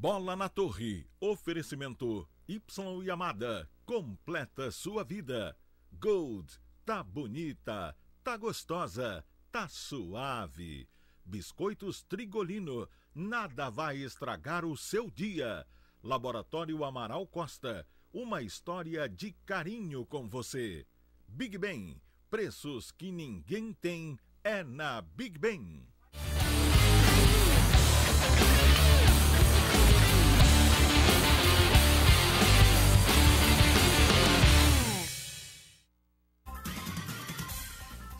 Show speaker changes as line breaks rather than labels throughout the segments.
Bola na Torre. Oferecimento Y Yamada. Completa sua vida. Gold. Tá bonita. Tá gostosa. Tá suave. Biscoitos Trigolino. Nada vai estragar o seu dia. Laboratório Amaral Costa. Uma história de carinho com você. Big Ben. Preços que ninguém tem é na Big Ben.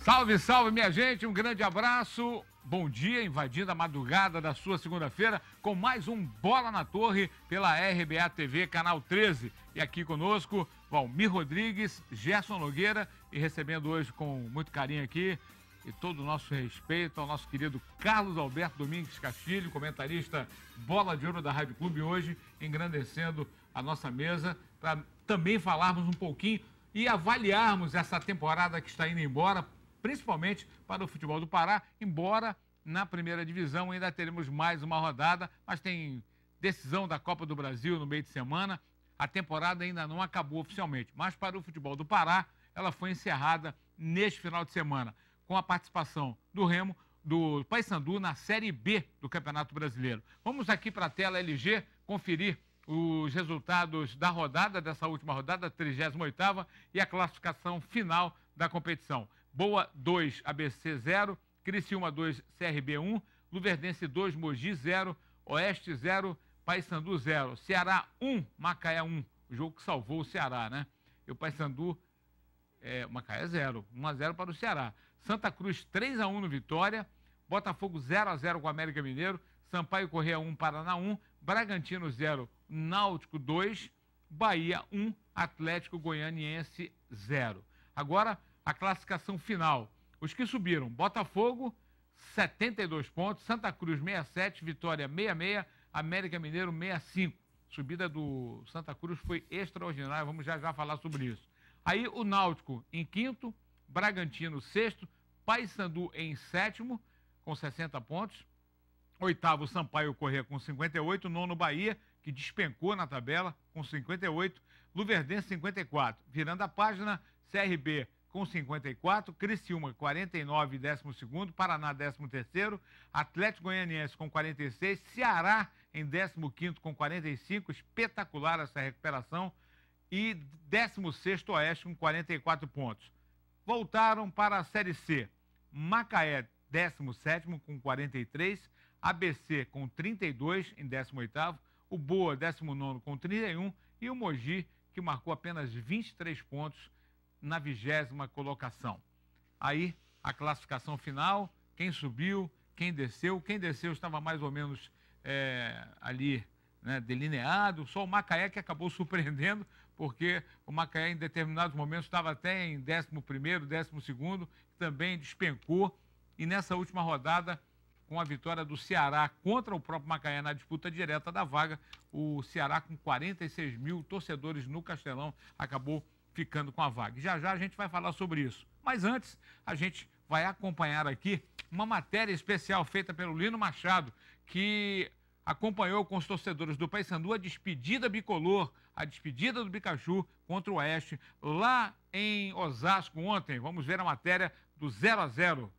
Salve, salve, minha gente, um grande abraço, bom dia, invadindo a madrugada da sua segunda-feira com mais um Bola na Torre pela RBA TV, canal 13. E aqui conosco, Valmir Rodrigues, Gerson Nogueira e recebendo hoje com muito carinho aqui e todo o nosso respeito ao nosso querido Carlos Alberto Domingues Castilho, comentarista Bola de Ouro da Rádio Clube, hoje engrandecendo a nossa mesa para também falarmos um pouquinho e avaliarmos essa temporada que está indo embora, principalmente para o futebol do Pará, embora na primeira divisão ainda teremos mais uma rodada, mas tem decisão da Copa do Brasil no meio de semana, a temporada ainda não acabou oficialmente, mas para o futebol do Pará, ela foi encerrada neste final de semana, com a participação do Remo, do Paysandu na Série B do Campeonato Brasileiro. Vamos aqui para a tela LG conferir os resultados da rodada, dessa última rodada, 38ª, e a classificação final da competição. Boa 2, ABC 0, Criciúma 2, CRB 1, Luverdense 2, Mogi 0, Oeste 0, Paysandu 0, Ceará 1, Macaé 1, o jogo que salvou o Ceará, né? E o Paysandu, Macaé 0, 1-0 para o Ceará. Santa Cruz 3-1 no Vitória, Botafogo 0-0 com o América Mineiro, Sampaio Corrêa 1, Paraná 1, Bragantino 0, Náutico 2, Bahia 1, Atlético Goianiense 0. Agora, a classificação final. Os que subiram, Botafogo, 72 pontos, Santa Cruz, 67, Vitória, 66, América Mineiro, 65. Subida do Santa Cruz foi extraordinária, vamos já falar sobre isso. Aí o Náutico em quinto, Bragantino sexto, Paysandu em sétimo, com 60 pontos. Oitavo, Sampaio Corrêa com 58, nono Bahia, que despencou na tabela, com 58, Luverdense 54. Virando a página, CRB com 54, Criciúma 49, 12º, Paraná 13º, Atlético Goianiense com 46, Ceará em 15º com 45, espetacular essa recuperação, e 16º Oeste com 44 pontos. Voltaram para a Série C, Macaé 17º com 43, ABC com 32 em 18º, o Boa 19º com 31 e o Mogi, que marcou apenas 23 pontos na 20ª colocação. Aí, a classificação final, quem subiu, quem desceu estava mais ou menos ali, né, delineado, só o Macaé que acabou surpreendendo, porque o Macaé em determinados momentos estava até em 11º, 12º, também despencou, e nessa última rodada, com a vitória do Ceará contra o próprio Macaé na disputa direta da vaga, o Ceará com 46 mil torcedores no Castelão acabou ficando com a vaga. Já a gente vai falar sobre isso. Mas antes, a gente vai acompanhar aqui uma matéria especial feita pelo Lino Machado, que acompanhou com os torcedores do Paysandu a despedida bicolor, a despedida do Pikachu contra o Oeste, lá em Osasco ontem. Vamos ver a matéria do 0-0.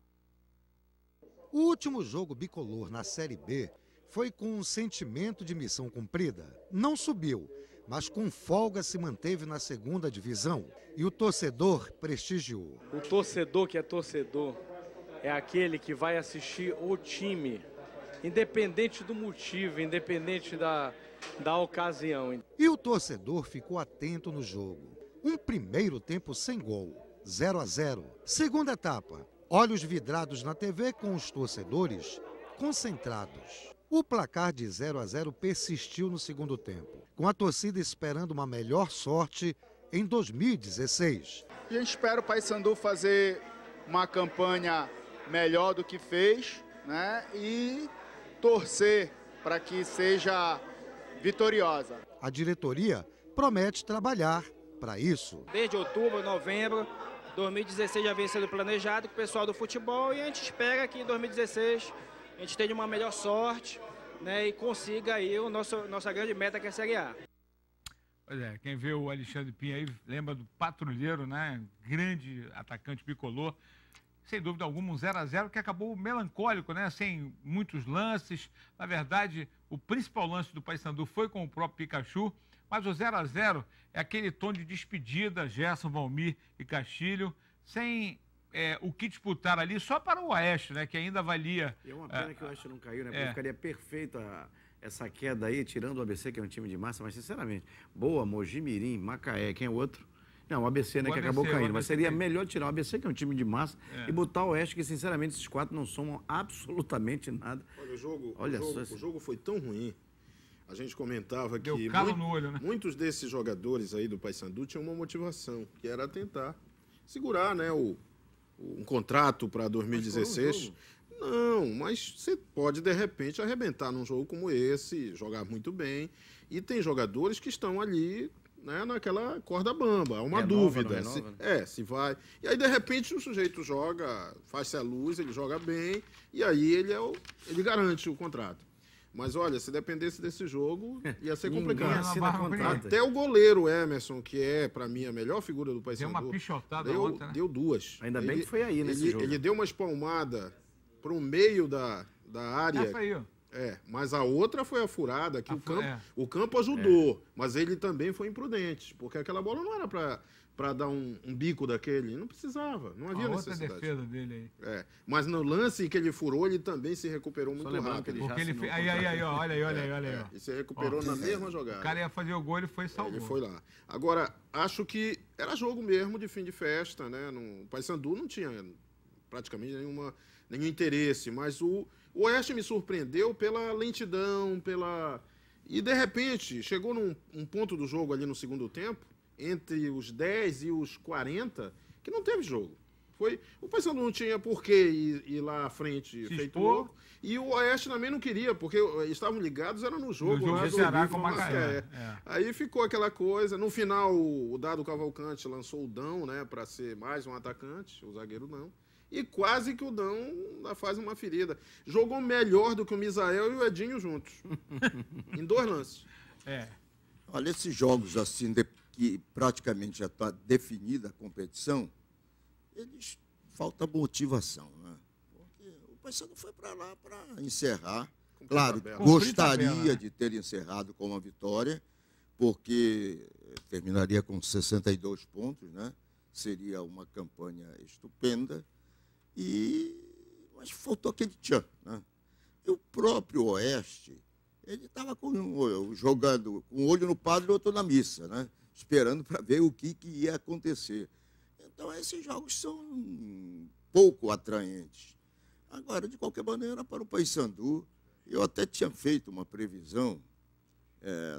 O último jogo bicolor na Série B foi com um sentimento de missão cumprida. Não subiu, mas com folga se manteve na segunda divisão e o torcedor prestigiou.
O torcedor que é torcedor é aquele que vai assistir o time, independente do motivo, independente da ocasião.
E o torcedor ficou atento no jogo. Um primeiro tempo sem gol, 0-0. Segunda etapa, olhos vidrados na TV com os torcedores concentrados. O placar de 0-0 persistiu no segundo tempo, com a torcida esperando uma melhor sorte em 2016.
A gente espera o Paysandu fazer uma campanha melhor do que fez, né? E torcer para que seja vitoriosa.
A diretoria promete trabalhar para isso.
Desde outubro, novembro, 2016 já vem sendo planejado com o pessoal do futebol e a gente espera que em 2016 a gente tenha uma melhor sorte, né, e consiga aí nossa grande meta, que é a Série A.
Pois é, quem vê o Alexandre Pinha aí lembra do Patrulheiro, né? Grande atacante bicolor. Sem dúvida alguma, um 0-0 que acabou melancólico, né? Sem muitos lances. Na verdade, o principal lance do Paysandu foi com o próprio Pikachu, mas o 0-0 é aquele tom de despedida, Gerson, Valmir e Castilho, sem o que disputar ali, só para o Oeste, né? Que ainda valia...
E é uma pena que o Oeste não caiu, né? Porque ficaria perfeito essa queda aí, tirando o ABC, que é um time de massa, mas sinceramente, Boa, Mogi Mirim, Macaé, quem é o outro? Não, o ABC, né, que acabou caindo, mas seria melhor tirar o ABC, que é um time de massa, e botar o Oeste, que sinceramente esses 4 não somam absolutamente nada.
Olha, o jogo foi tão ruim, a gente comentava que
no olho, né?
muitos desses jogadores aí do Paysandu tinham uma motivação, que era tentar segurar, né, um contrato para 2016. Não, mas você pode, de repente, arrebentar num jogo como esse, jogar muito bem. E tem jogadores que estão ali, né, naquela corda bamba. Há uma dúvida. Se vai. E aí, de repente, o sujeito joga, faz-se a luz, ele joga bem, e aí ele garante o contrato. Mas, olha, se dependesse desse jogo, ia ser complicado. Até o goleiro Emerson, que é, para mim, a melhor figura do Paysandu,
deu uma pichotada ontem, né?
Deu 2.
Ainda bem que foi aí nesse jogo.
Ele deu uma espalmada para o meio da área.
Foi aí, ó.
Mas a outra foi a furada, que o campo ajudou, mas ele também foi imprudente, porque aquela bola não era para dar um bico daquele, não precisava, não havia necessidade.
Outra defesa dele aí.
Mas no lance que ele furou, ele também se recuperou muito rápido.
Porque ele olha aí.
E se recuperou na mesma jogada.
O cara ia fazer o gol, ele foi e salvou.
Ele foi lá. Agora, acho que era jogo mesmo de fim de festa, né? O Paysandu não tinha praticamente nenhum interesse, mas o Oeste me surpreendeu pela lentidão, e de repente chegou num ponto do jogo ali no segundo tempo, entre os 10 e os 40, que não teve jogo. O Paysandu não tinha por que ir lá à frente feito louco, e o Oeste também não queria, porque estavam ligados, era no jogo lá do
Ceará com Macaé.
Aí ficou aquela coisa, no final o Dado Cavalcante lançou o Dão, né, para ser mais um atacante, o zagueiro não. E quase que o Dão faz uma ferida. Jogou melhor do que o Misael e o Edinho juntos. Em 2 lances.
Olha, esses jogos assim, que praticamente já está definida a competição, eles falta motivação, né? Porque o Paysandu foi para lá para encerrar. Claro, gostaria de ter encerrado com uma vitória, porque terminaria com 62 pontos, né? Seria uma campanha estupenda. Mas faltou aquele tchan, né? E o próprio Oeste, ele estava jogando com um olho no padre e outro na missa, né? Esperando para ver o que ia acontecer. Então, esses jogos são pouco atraentes. Agora, de qualquer maneira, para o Paysandu, eu até tinha feito uma previsão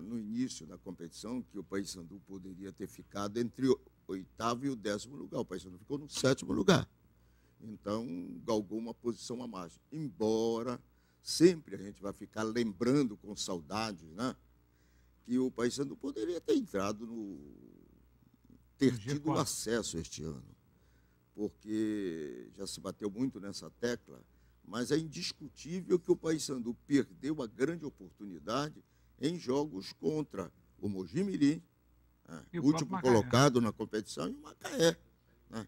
no início da competição que o Paysandu poderia ter ficado entre o 8º e o 10º lugar. O Paysandu ficou no 7º lugar. Então, galgou uma posição a mais. Embora sempre a gente vai ficar lembrando com saudades, né, que o Paysandu poderia ter entrado ter tido acesso este ano. Porque já se bateu muito nessa tecla, mas é indiscutível que o Paysandu perdeu a grande oportunidade em jogos contra o Mogi Mirim, último colocado na competição, e o Macaé. Né?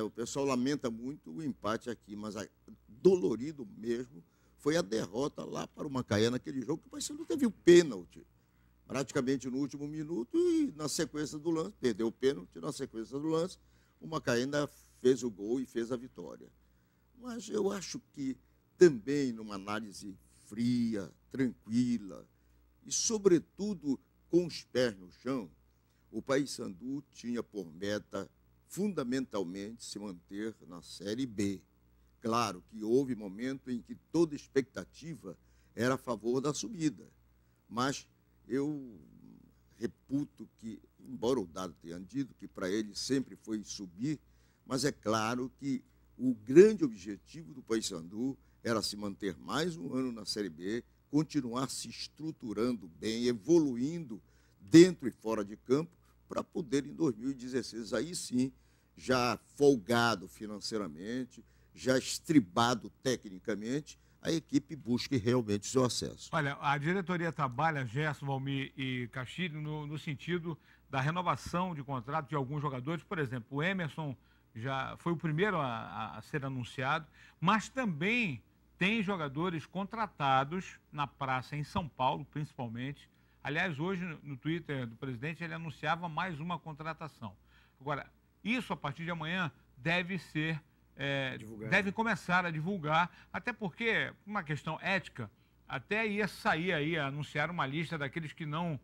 O pessoal lamenta muito o empate aqui, mas dolorido mesmo foi a derrota lá para o Macaé naquele jogo, que o Paysandu teve o pênalti, praticamente no último minuto, e na sequência do lance, perdeu o pênalti, na sequência do lance, o Macaé ainda fez o gol e fez a vitória. Mas eu acho que também, numa análise fria, tranquila, e sobretudo com os pés no chão, o Paysandu tinha por meta fundamentalmente se manter na Série B. Claro que houve momento em que toda expectativa era a favor da subida, mas eu reputo que, embora o Dado tenha dito que para ele sempre foi subir, mas é claro que o grande objetivo do Paysandu era se manter mais um ano na Série B, continuar se estruturando bem, evoluindo dentro e fora de campo, para poder, em 2016, aí sim, já folgado financeiramente, já estribado tecnicamente, a equipe busque realmente o seu acesso.
Olha, a diretoria trabalha, Gerson, Valmir e Castilho, no sentido da renovação de contrato de alguns jogadores. Por exemplo, o Emerson já foi o primeiro a ser anunciado, mas também tem jogadores contratados na praça em São Paulo, principalmente. Aliás, hoje no Twitter do presidente ele anunciava mais uma contratação. Agora, isso a partir de amanhã deve ser, deve começar a divulgar, até porque, uma questão ética, até ia sair aí, anunciar uma lista daqueles que não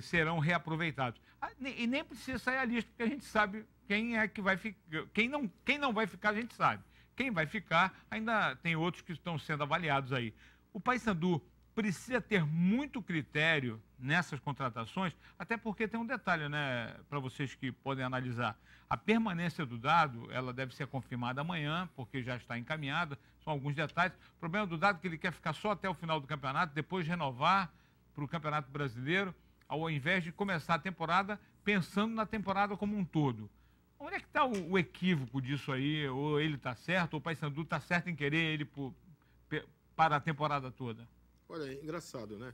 serão reaproveitados. E nem precisa sair a lista, porque a gente sabe quem é que vai ficar. Quem não vai ficar, a gente sabe. Quem vai ficar, ainda tem outros que estão sendo avaliados aí. O Paysandu precisa ter muito critério nessas contratações, até porque tem um detalhe, né, para vocês que podem analisar. A permanência do Dado, ela deve ser confirmada amanhã, porque já está encaminhada, são alguns detalhes. O problema do Dado é que ele quer ficar só até o final do campeonato, depois renovar para o Campeonato Brasileiro, ao invés de começar a temporada pensando na temporada como um todo. Onde é que está o equívoco disso aí? Ou ele está certo, ou o Paysandu está certo em querer ele para a temporada toda?
Olha, é engraçado, né?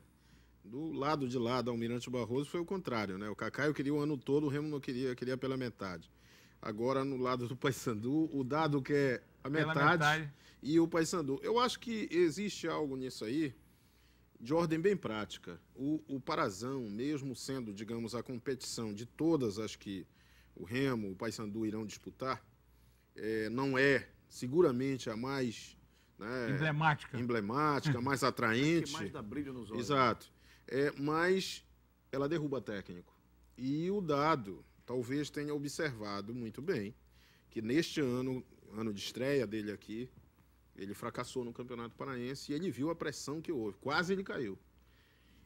Do lado de lá da Almirante Barroso foi o contrário, né? O Cacaio queria o ano todo, o Remo não queria pela metade. Agora, no lado do Paysandu, o Dado quer a metade e o Paysandu. Eu acho que existe algo nisso aí de ordem bem prática. O Parazão, mesmo sendo, digamos, a competição de todas as que o Remo, o Paysandu irão disputar, não é seguramente a mais... né, emblemática, mais atraente.
Que mais dá brilho nos olhos.
Exato. Mas ela derruba técnico. E o Dado talvez tenha observado muito bem que neste ano de estreia dele aqui, ele fracassou no Campeonato Paraense e ele viu a pressão que houve. Quase ele caiu.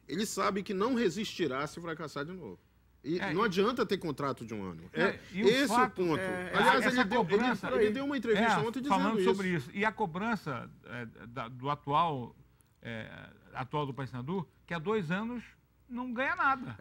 Ele sabe que não resistirá se fracassar de novo. E não adianta ter contrato de um ano. Esse é o ponto. Aliás, ele deu uma entrevista ontem dizendo
falando sobre isso. E a cobrança do atual do Paysandu, que há 2 anos não ganha nada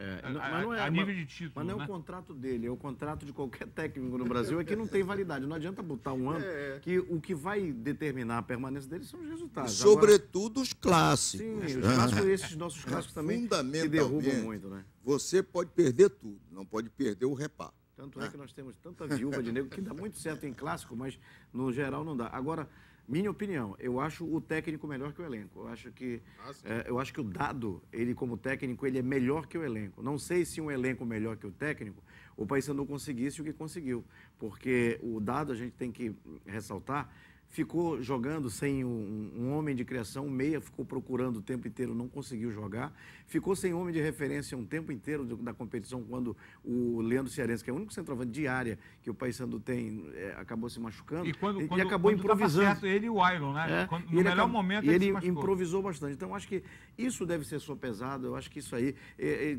a nível de título.
Mas não é o contrato dele, é o contrato de qualquer técnico no Brasil, é que não tem validade. Não adianta botar um ano, que o que vai determinar a permanência dele são os resultados.
Sobretudo os clássicos.
Sim, os clássicos, esses nossos clássicos também se derrubam muito, né?
Você pode perder tudo, não pode perder o reparo.
Tanto é que nós temos tanta viúva de negro que dá muito certo em clássico, mas no geral não dá. Agora, minha opinião, eu acho o técnico melhor que o elenco. Eu acho que o Dado, ele como técnico, ele é melhor que o elenco. Não sei se um elenco melhor que o técnico, o Paysandu conseguisse o que conseguiu. Porque o Dado, a gente tem que ressaltar, ficou jogando sem um homem de criação, meia, ficou procurando o tempo inteiro, não conseguiu jogar. Ficou sem homem de referência um tempo inteiro da competição, quando o Leandro Cearense, que é o único centroavante de área que o Paysandu tem, acabou se machucando.
E
acabou improvisando.
Certo, ele e o Iron, né? No melhor momento
ele improvisou bastante. Então, acho que isso deve ser sopesado. Eu acho que isso aí,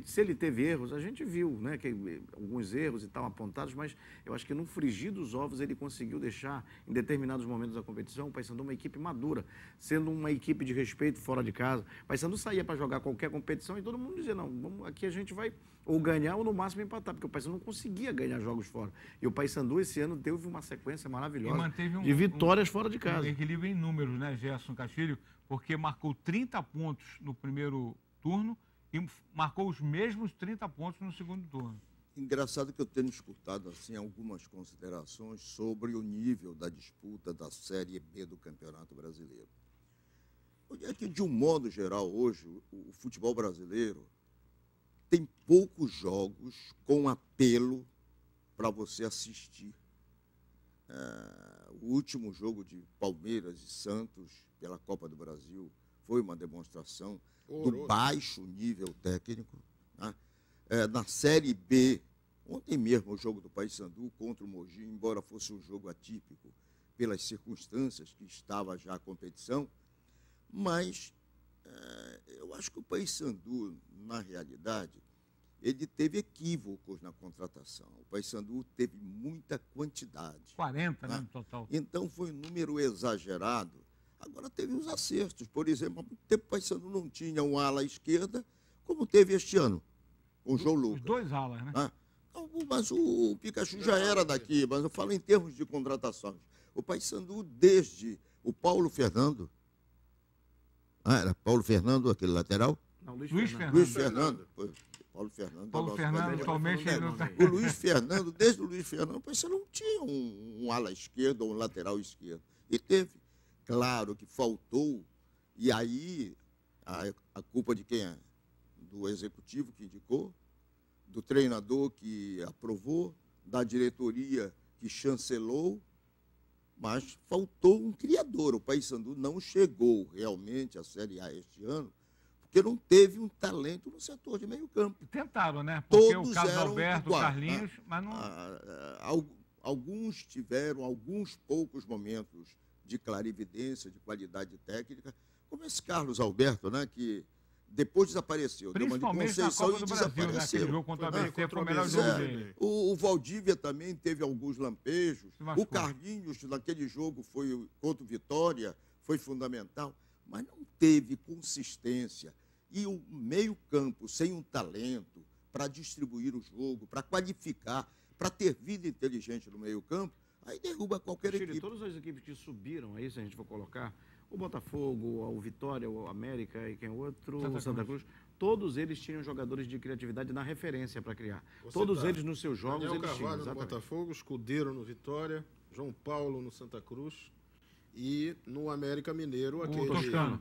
se ele teve erros, a gente viu, né, que alguns erros e tal apontados, mas eu acho que no frigir dos ovos ele conseguiu deixar, em determinados momentos da competição, o Paysandu uma equipe madura, sendo uma equipe de respeito fora de casa. O Paysandu saía para jogar qualquer competição e todo mundo dizia, não, aqui a gente vai ou ganhar ou no máximo empatar, porque o Paysandu não conseguia ganhar jogos fora. E o Paysandu esse ano teve uma sequência maravilhosa de vitórias fora de casa.
Equilíbrio em números, né, Gerson Castilho? Porque marcou 30 pontos no primeiro turno e marcou os mesmos 30 pontos no segundo turno.
Engraçado que eu tenho escutado assim, algumas considerações sobre o nível da disputa da Série B do Campeonato Brasileiro. É que, de um modo geral, hoje, o futebol brasileiro tem poucos jogos com apelo para você assistir. O último jogo de Palmeiras e Santos pela Copa do Brasil foi uma demonstração do baixo nível técnico, né? Na Série B, ontem mesmo o jogo do Paysandu contra o Mogi, embora fosse um jogo atípico pelas circunstâncias que estava já a competição, mas eu acho que o Paysandu, na realidade, ele teve equívocos na contratação. O Paysandu teve muita quantidade.
40, né, no total.
Então foi um número exagerado. Agora teve os acertos. Por exemplo, há muito tempo o Paysandu não tinha um ala à esquerda, como teve este ano, com o João Lucas.
Os 2 alas, né?
Mas o Pikachu já era daqui, mas eu falo em termos de contratações. O Paysandu, desde o Paulo Fernando, Era Paulo Fernando, aquele lateral?
Não,
Luiz Fernando. Paulo Fernando.
Paulo Fernando, atualmente ele não tá...
O Luiz Fernando, desde o Luiz Fernando, você não tinha um ala esquerdo ou um lateral esquerdo. E teve. Claro que faltou, e aí a culpa de quem é? Do executivo que indicou, do treinador que aprovou, da diretoria que chancelou, mas faltou um criador. O Paysandu não chegou realmente à Série A este ano, porque não teve um talento no setor de meio campo.
Tentaram, né? Porque
todos
o Carlos
eram
Alberto,
iguais,
o Carlinhos, mas não...
Alguns tiveram alguns poucos momentos de clarividência, de qualidade técnica, como esse Carlos Alberto, né, que depois desapareceu.
Principalmente na Copa do Brasil, né? Aquele jogo contra o ABC foi o melhor jogo dele.
O Valdívia também teve alguns lampejos. O Carlinhos, naquele jogo, foi contra o Vitória, foi fundamental, mas não teve consistência. E o meio-campo, sem um talento para distribuir o jogo, para qualificar, para ter vida inteligente no meio-campo, aí derruba qualquer equipe.
Todas as equipes que subiram, aí se a gente for colocar, o Botafogo, o Vitória, o América e quem outro, o Santa Cruz, todos eles tinham jogadores de criatividade na referência para criar. Todos eles nos seus jogos,
Daniel
eles
Carvalho
tinham.
No Botafogo, Escudeiro no Vitória, João Paulo no Santa Cruz e no América Mineiro, aquele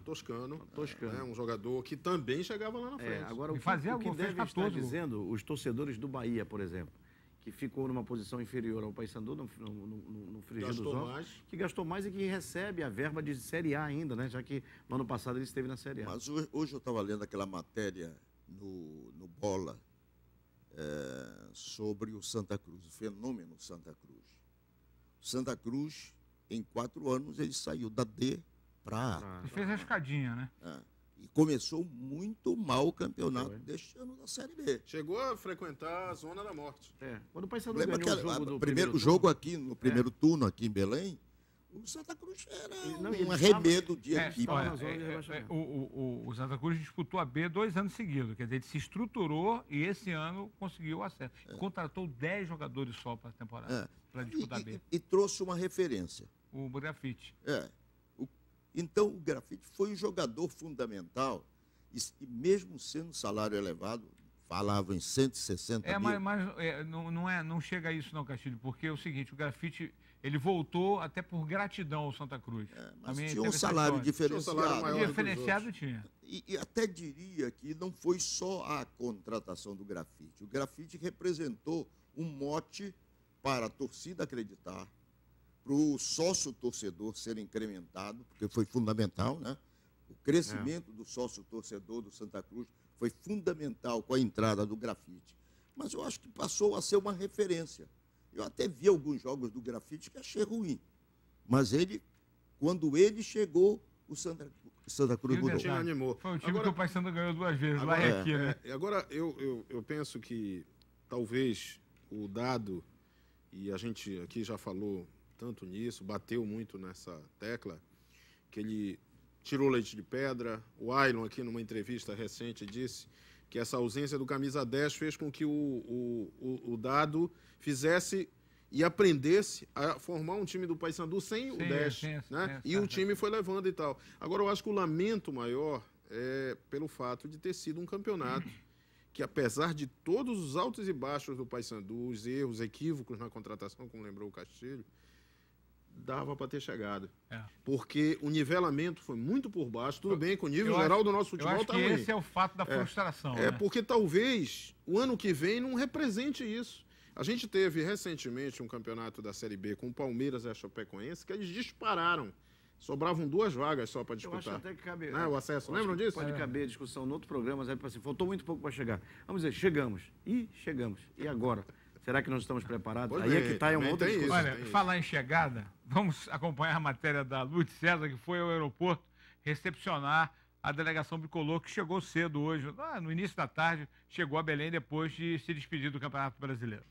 Toscano. Né, um jogador que também chegava lá na frente.
Agora, o que deve estar dizendo os torcedores do Bahia, por exemplo, que ficou numa posição inferior ao Paysandu no frigir dos ovos, que gastou mais e que recebe a verba de Série A ainda, né? Já que no ano passado ele esteve na Série A.
Mas hoje eu estava lendo aquela matéria no Bola sobre o Santa Cruz, o fenômeno Santa Cruz. O Santa Cruz, em 4 anos, ele saiu da D para A.
Ele fez a escadinha, né?
E começou muito mal o campeonato deste ano da Série B.
Chegou a frequentar a zona da morte.
Quando o Paysandu ganhou o jogo do
primeiro jogo aqui, no primeiro turno aqui em Belém, o Santa Cruz era um arremedo de equipe.
O Santa Cruz disputou a B 2 anos seguidos. Quer dizer, ele se estruturou e esse ano conseguiu o acesso. Contratou 10 jogadores só para a temporada, para disputar a B.
E trouxe uma referência.
O Grafite.
Então, o Grafite foi um jogador fundamental, e mesmo sendo salário elevado, falava em 160 mil.
Mas não chega a isso não, Castilho, porque é o seguinte, o Grafite, ele voltou até por gratidão ao Santa Cruz.
Mas tinha um salário diferenciado.
Diferenciado tinha.
E até diria que não foi só a contratação do Grafite. O Grafite representou um mote para a torcida acreditar, para o sócio-torcedor ser incrementado, porque foi fundamental, né? O crescimento do sócio-torcedor do Santa Cruz foi fundamental com a entrada do Grafite. Mas eu acho que passou a ser uma referência. Eu até vi alguns jogos do Grafite que achei ruim. Mas quando ele chegou, o Santa Cruz mudou.
Animou.
Foi um time que o Paysandu ganhou 2 vezes, lá e aqui, né?
Agora, eu penso que talvez o Dado, e a gente aqui já falou tanto nisso, bateu muito nessa tecla, que ele tirou leite de pedra. O Ailon, aqui numa entrevista recente, disse que essa ausência do camisa 10 fez com que o Dado fizesse e aprendesse a formar um time do Paysandu sem o 10. Né? E o time foi levando e tal. Agora, eu acho que o lamento maior é pelo fato de ter sido um campeonato que, apesar de todos os altos e baixos do Paysandu, os erros, equívocos na contratação, como lembrou o Castilho, dava para ter chegado. Porque o nivelamento foi muito por baixo. Tudo bem que o nível geral do nosso futebol está ruim.
Eu acho que esse é o fato da frustração.
Porque talvez o ano que vem não represente isso. A gente teve recentemente um campeonato da Série B com o Palmeiras e a Chapecoense, que eles dispararam. Sobravam 2 vagas só para disputar.
Eu acho até que cabe,
o acesso. Lembram disso?
Pode caber discussão em outros programas. Assim, faltou muito pouco para chegar. Vamos dizer, chegamos. E agora? Será que nós estamos preparados? Aí é que está uma outra discussão.
Olha, falar em chegada, vamos acompanhar a matéria da Lúcia César, que foi ao aeroporto recepcionar a delegação bicolor, que chegou cedo hoje, no início da tarde, chegou a Belém depois de se despedir do Campeonato Brasileiro.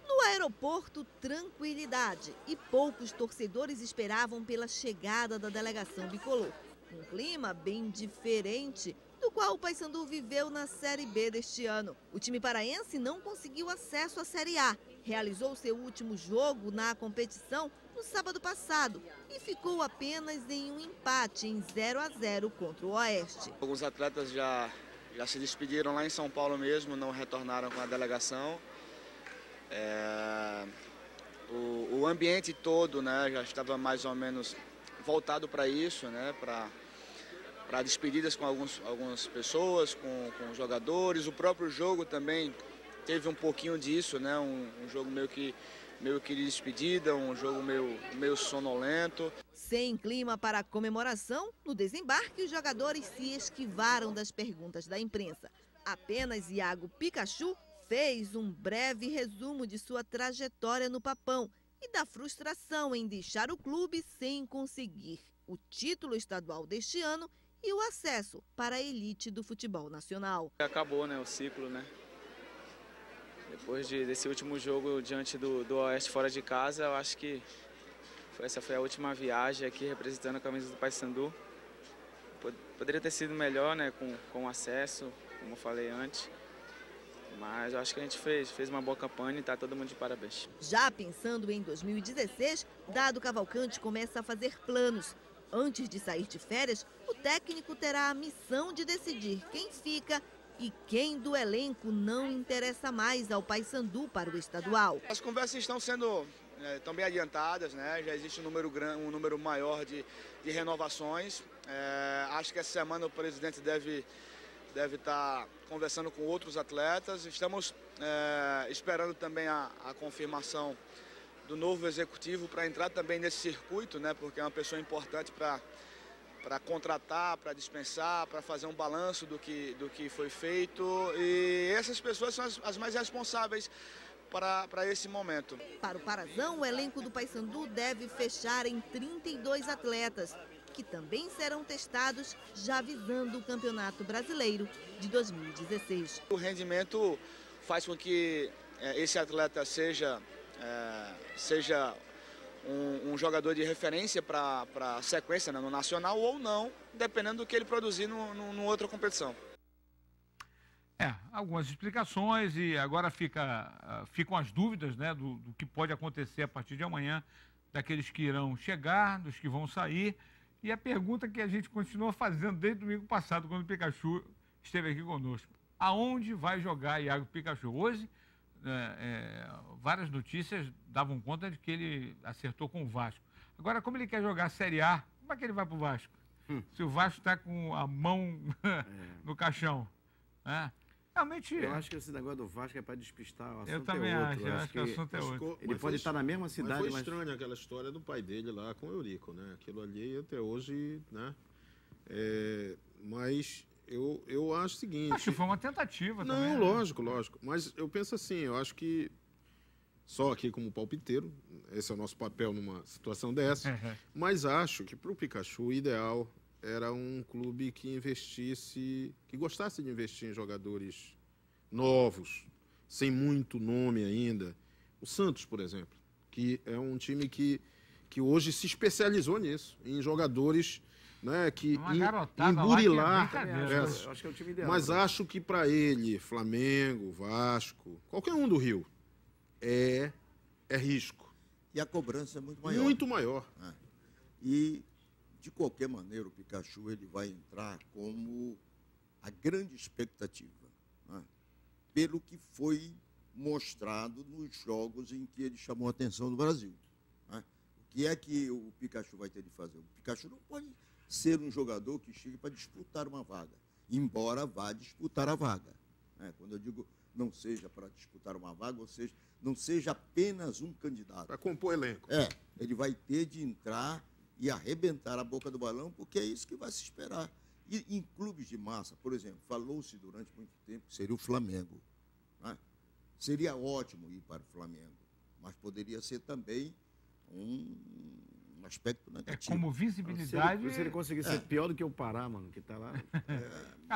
No aeroporto, tranquilidade, e poucos torcedores esperavam pela chegada da delegação bicolor. Um clima bem diferente do qual o Paysandu viveu na Série B deste ano. O time paraense não conseguiu acesso à Série A. Realizou seu último jogo na competição no sábado passado e ficou apenas em um empate em 0-0 contra o Oeste.
Alguns atletas já se despediram lá em São Paulo mesmo, não retornaram com a delegação. O ambiente todo, né, já estava mais ou menos voltado para isso, né, para despedidas com algumas pessoas, com jogadores. O próprio jogo também teve um pouquinho disso, né, um jogo meio que de despedida, um jogo meio sonolento.
Sem clima para a comemoração, no desembarque os jogadores se esquivaram das perguntas da imprensa. Apenas Iago Pikachu fez um breve resumo de sua trajetória no Papão e da frustração em deixar o clube sem conseguir o título estadual deste ano e o acesso para a elite do futebol nacional.
Acabou, né, o ciclo, né? Depois desse último jogo diante do Oeste fora de casa, eu acho que essa foi a última viagem aqui representando a camisa do Paysandu. Poderia ter sido melhor, né, com acesso, como eu falei antes. Mas eu acho que a gente fez uma boa campanha e está todo mundo de parabéns.
Já pensando em 2016, Dado Cavalcante começa a fazer planos. Antes de sair de férias, o técnico terá a missão de decidir quem fica e quem do elenco não interessa mais ao Paysandu para o estadual.
As conversas estão bem adiantadas, né? Já existe um número maior de renovações. Acho que essa semana o presidente deve estar conversando com outros atletas. Estamos esperando também a confirmação do novo executivo para entrar também nesse circuito, né? Porque é uma pessoa importante para contratar, para dispensar, para fazer um balanço do que foi feito. E essas pessoas são as mais responsáveis para esse momento.
Para o Parazão, o elenco do Paysandu deve fechar em 32 atletas, que também serão testados já visando o Campeonato Brasileiro de 2016.
O rendimento faz com que esse atleta seja um jogador de referência para a sequência, né, no nacional ou não, dependendo do que ele produzir numa outra competição.
Algumas explicações e agora ficam as dúvidas, né, do que pode acontecer a partir de amanhã, daqueles que irão chegar, dos que vão sair. E a pergunta que a gente continua fazendo desde domingo passado, quando o Pikachu esteve aqui conosco: aonde vai jogar Iago Pikachu? Hoje, várias notícias davam conta de que ele acertou com o Vasco. Agora, como ele quer jogar a Série A, como é que ele vai para o Vasco? Se o Vasco está com a mão no caixão. Realmente...
Eu acho que esse negócio do Vasco é para despistar, o assunto
eu também
é outro.
Eu acho que o assunto é outro.
Ele pode estar na mesma cidade,
mas... Foi estranha aquela história do pai dele lá com o Eurico, né? Aquilo ali até hoje, né? Mas eu acho o seguinte...
Acho que foi uma tentativa também.
Não, lógico. Mas eu penso assim, eu acho que só aqui como palpiteiro, esse é o nosso papel numa situação dessa, mas acho que para o Pikachu o ideal era um clube que gostasse de investir em jogadores novos, sem muito nome ainda. O Santos, por exemplo, que é um time que hoje se especializou nisso, em jogadores, né, que emburilar.
Acho que é o time ideal.
Mas acho que para ele, Flamengo, Vasco, qualquer um do Rio, é risco.
E a cobrança é muito maior.
Muito maior.
E de qualquer maneira, o Pikachu ele vai entrar como a grande expectativa, né? Pelo que foi mostrado nos jogos em que ele chamou a atenção do Brasil, né? O que é que o Pikachu vai ter de fazer? O Pikachu não pode ser um jogador que chegue para disputar uma vaga, embora vá disputar a vaga, né? Quando eu digo não seja para disputar uma vaga, ou seja, não seja apenas um candidato.
Para compor elenco.
Ele vai ter de entrar e arrebentar a boca do balão, porque é isso que vai se esperar. E em clubes de massa, por exemplo, falou-se durante muito tempo que seria o Flamengo, né? Seria ótimo ir para o Flamengo, mas poderia ser também um aspecto negativo.
Como visibilidade...
Se ele conseguir ser pior do que o Pará, mano, que está lá...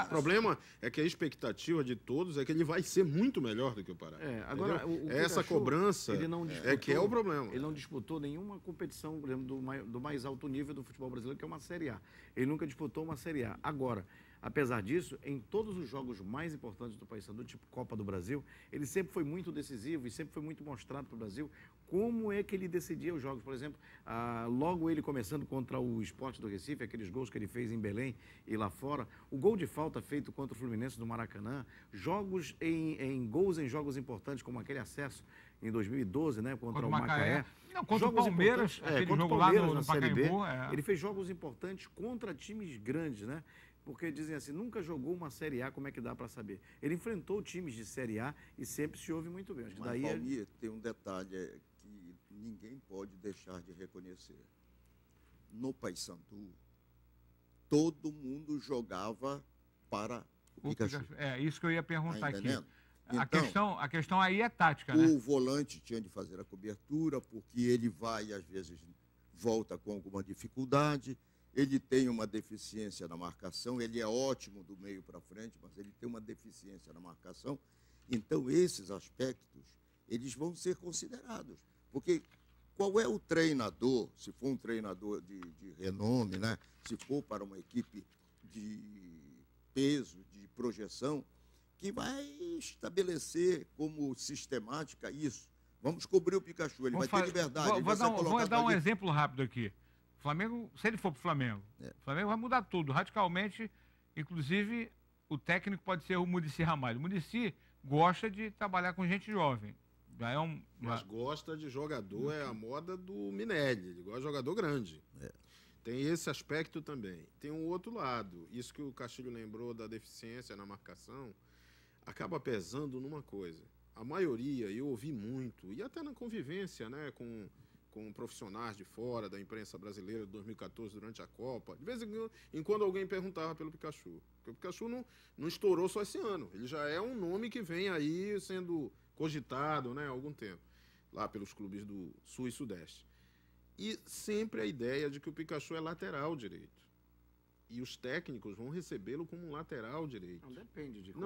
O problema é que a expectativa de todos é que ele vai ser muito melhor do que o Pará.
Agora,
essa cobrança que é o problema.
Ele não disputou nenhuma competição, por exemplo, do mais alto nível do futebol brasileiro, que é uma Série A. Ele nunca disputou uma Série A. Agora, Apesar disso, em todos os jogos mais importantes do Paysandu, tipo Copa do Brasil, ele sempre foi muito decisivo e sempre foi muito mostrado para o Brasil como é que ele decidia os jogos. Por exemplo, logo ele começando contra o Sport do Recife, aqueles gols que ele fez em Belém e lá fora, o gol de falta feito contra o Fluminense do Maracanã, gols em jogos importantes, como aquele acesso em 2012, né, contra o Macaé.
Não, contra o Palmeiras, aquele jogo lá no Pacaembu.
Ele fez jogos importantes contra times grandes, né? Porque dizem assim, nunca jogou uma Série A, como é que dá para saber? Ele enfrentou times de Série A e sempre se ouve muito bem. Acho que
Mas, Valmir, tem um detalhe que ninguém pode deixar de reconhecer. No Paysandu, todo mundo jogava para o Pikachu.
É isso que eu ia perguntar aqui.
Então,
a questão aí é tática, né?
O volante tinha de fazer a cobertura, porque ele vai e às vezes volta com alguma dificuldade. Ele tem uma deficiência na marcação, ele é ótimo do meio para frente, mas ele tem uma deficiência na marcação. Então, esses aspectos, eles vão ser considerados. Porque qual é o treinador, se for um treinador de renome, né? Se for para uma equipe de peso, de projeção, que vai estabelecer como sistemática isso. Vamos cobrir o Pikachu, ele vai ter liberdade.
Vou dar um exemplo rápido aqui. Flamengo, se ele for para o Flamengo, o Flamengo vai mudar tudo, radicalmente. Inclusive, o técnico pode ser o Muricy Ramalho. O Muricy gosta de trabalhar com gente jovem.
Mas gosta de jogador, é a moda do Minelli. Ele gosta de jogador grande. Tem esse aspecto também. Tem um outro lado. Isso que o Castilho lembrou da deficiência na marcação, acaba pesando numa coisa. A maioria, eu ouvi muito, e até na convivência, né, com profissionais de fora, da imprensa brasileira de 2014, durante a Copa. De vez em quando alguém perguntava pelo Pikachu. Porque o Pikachu não estourou só esse ano. Ele já é um nome que vem aí sendo cogitado, né, há algum tempo, lá pelos clubes do Sul e Sudeste. E sempre a ideia de que o Pikachu é lateral direito. E os técnicos vão recebê-lo como um lateral direito.
Não depende de como,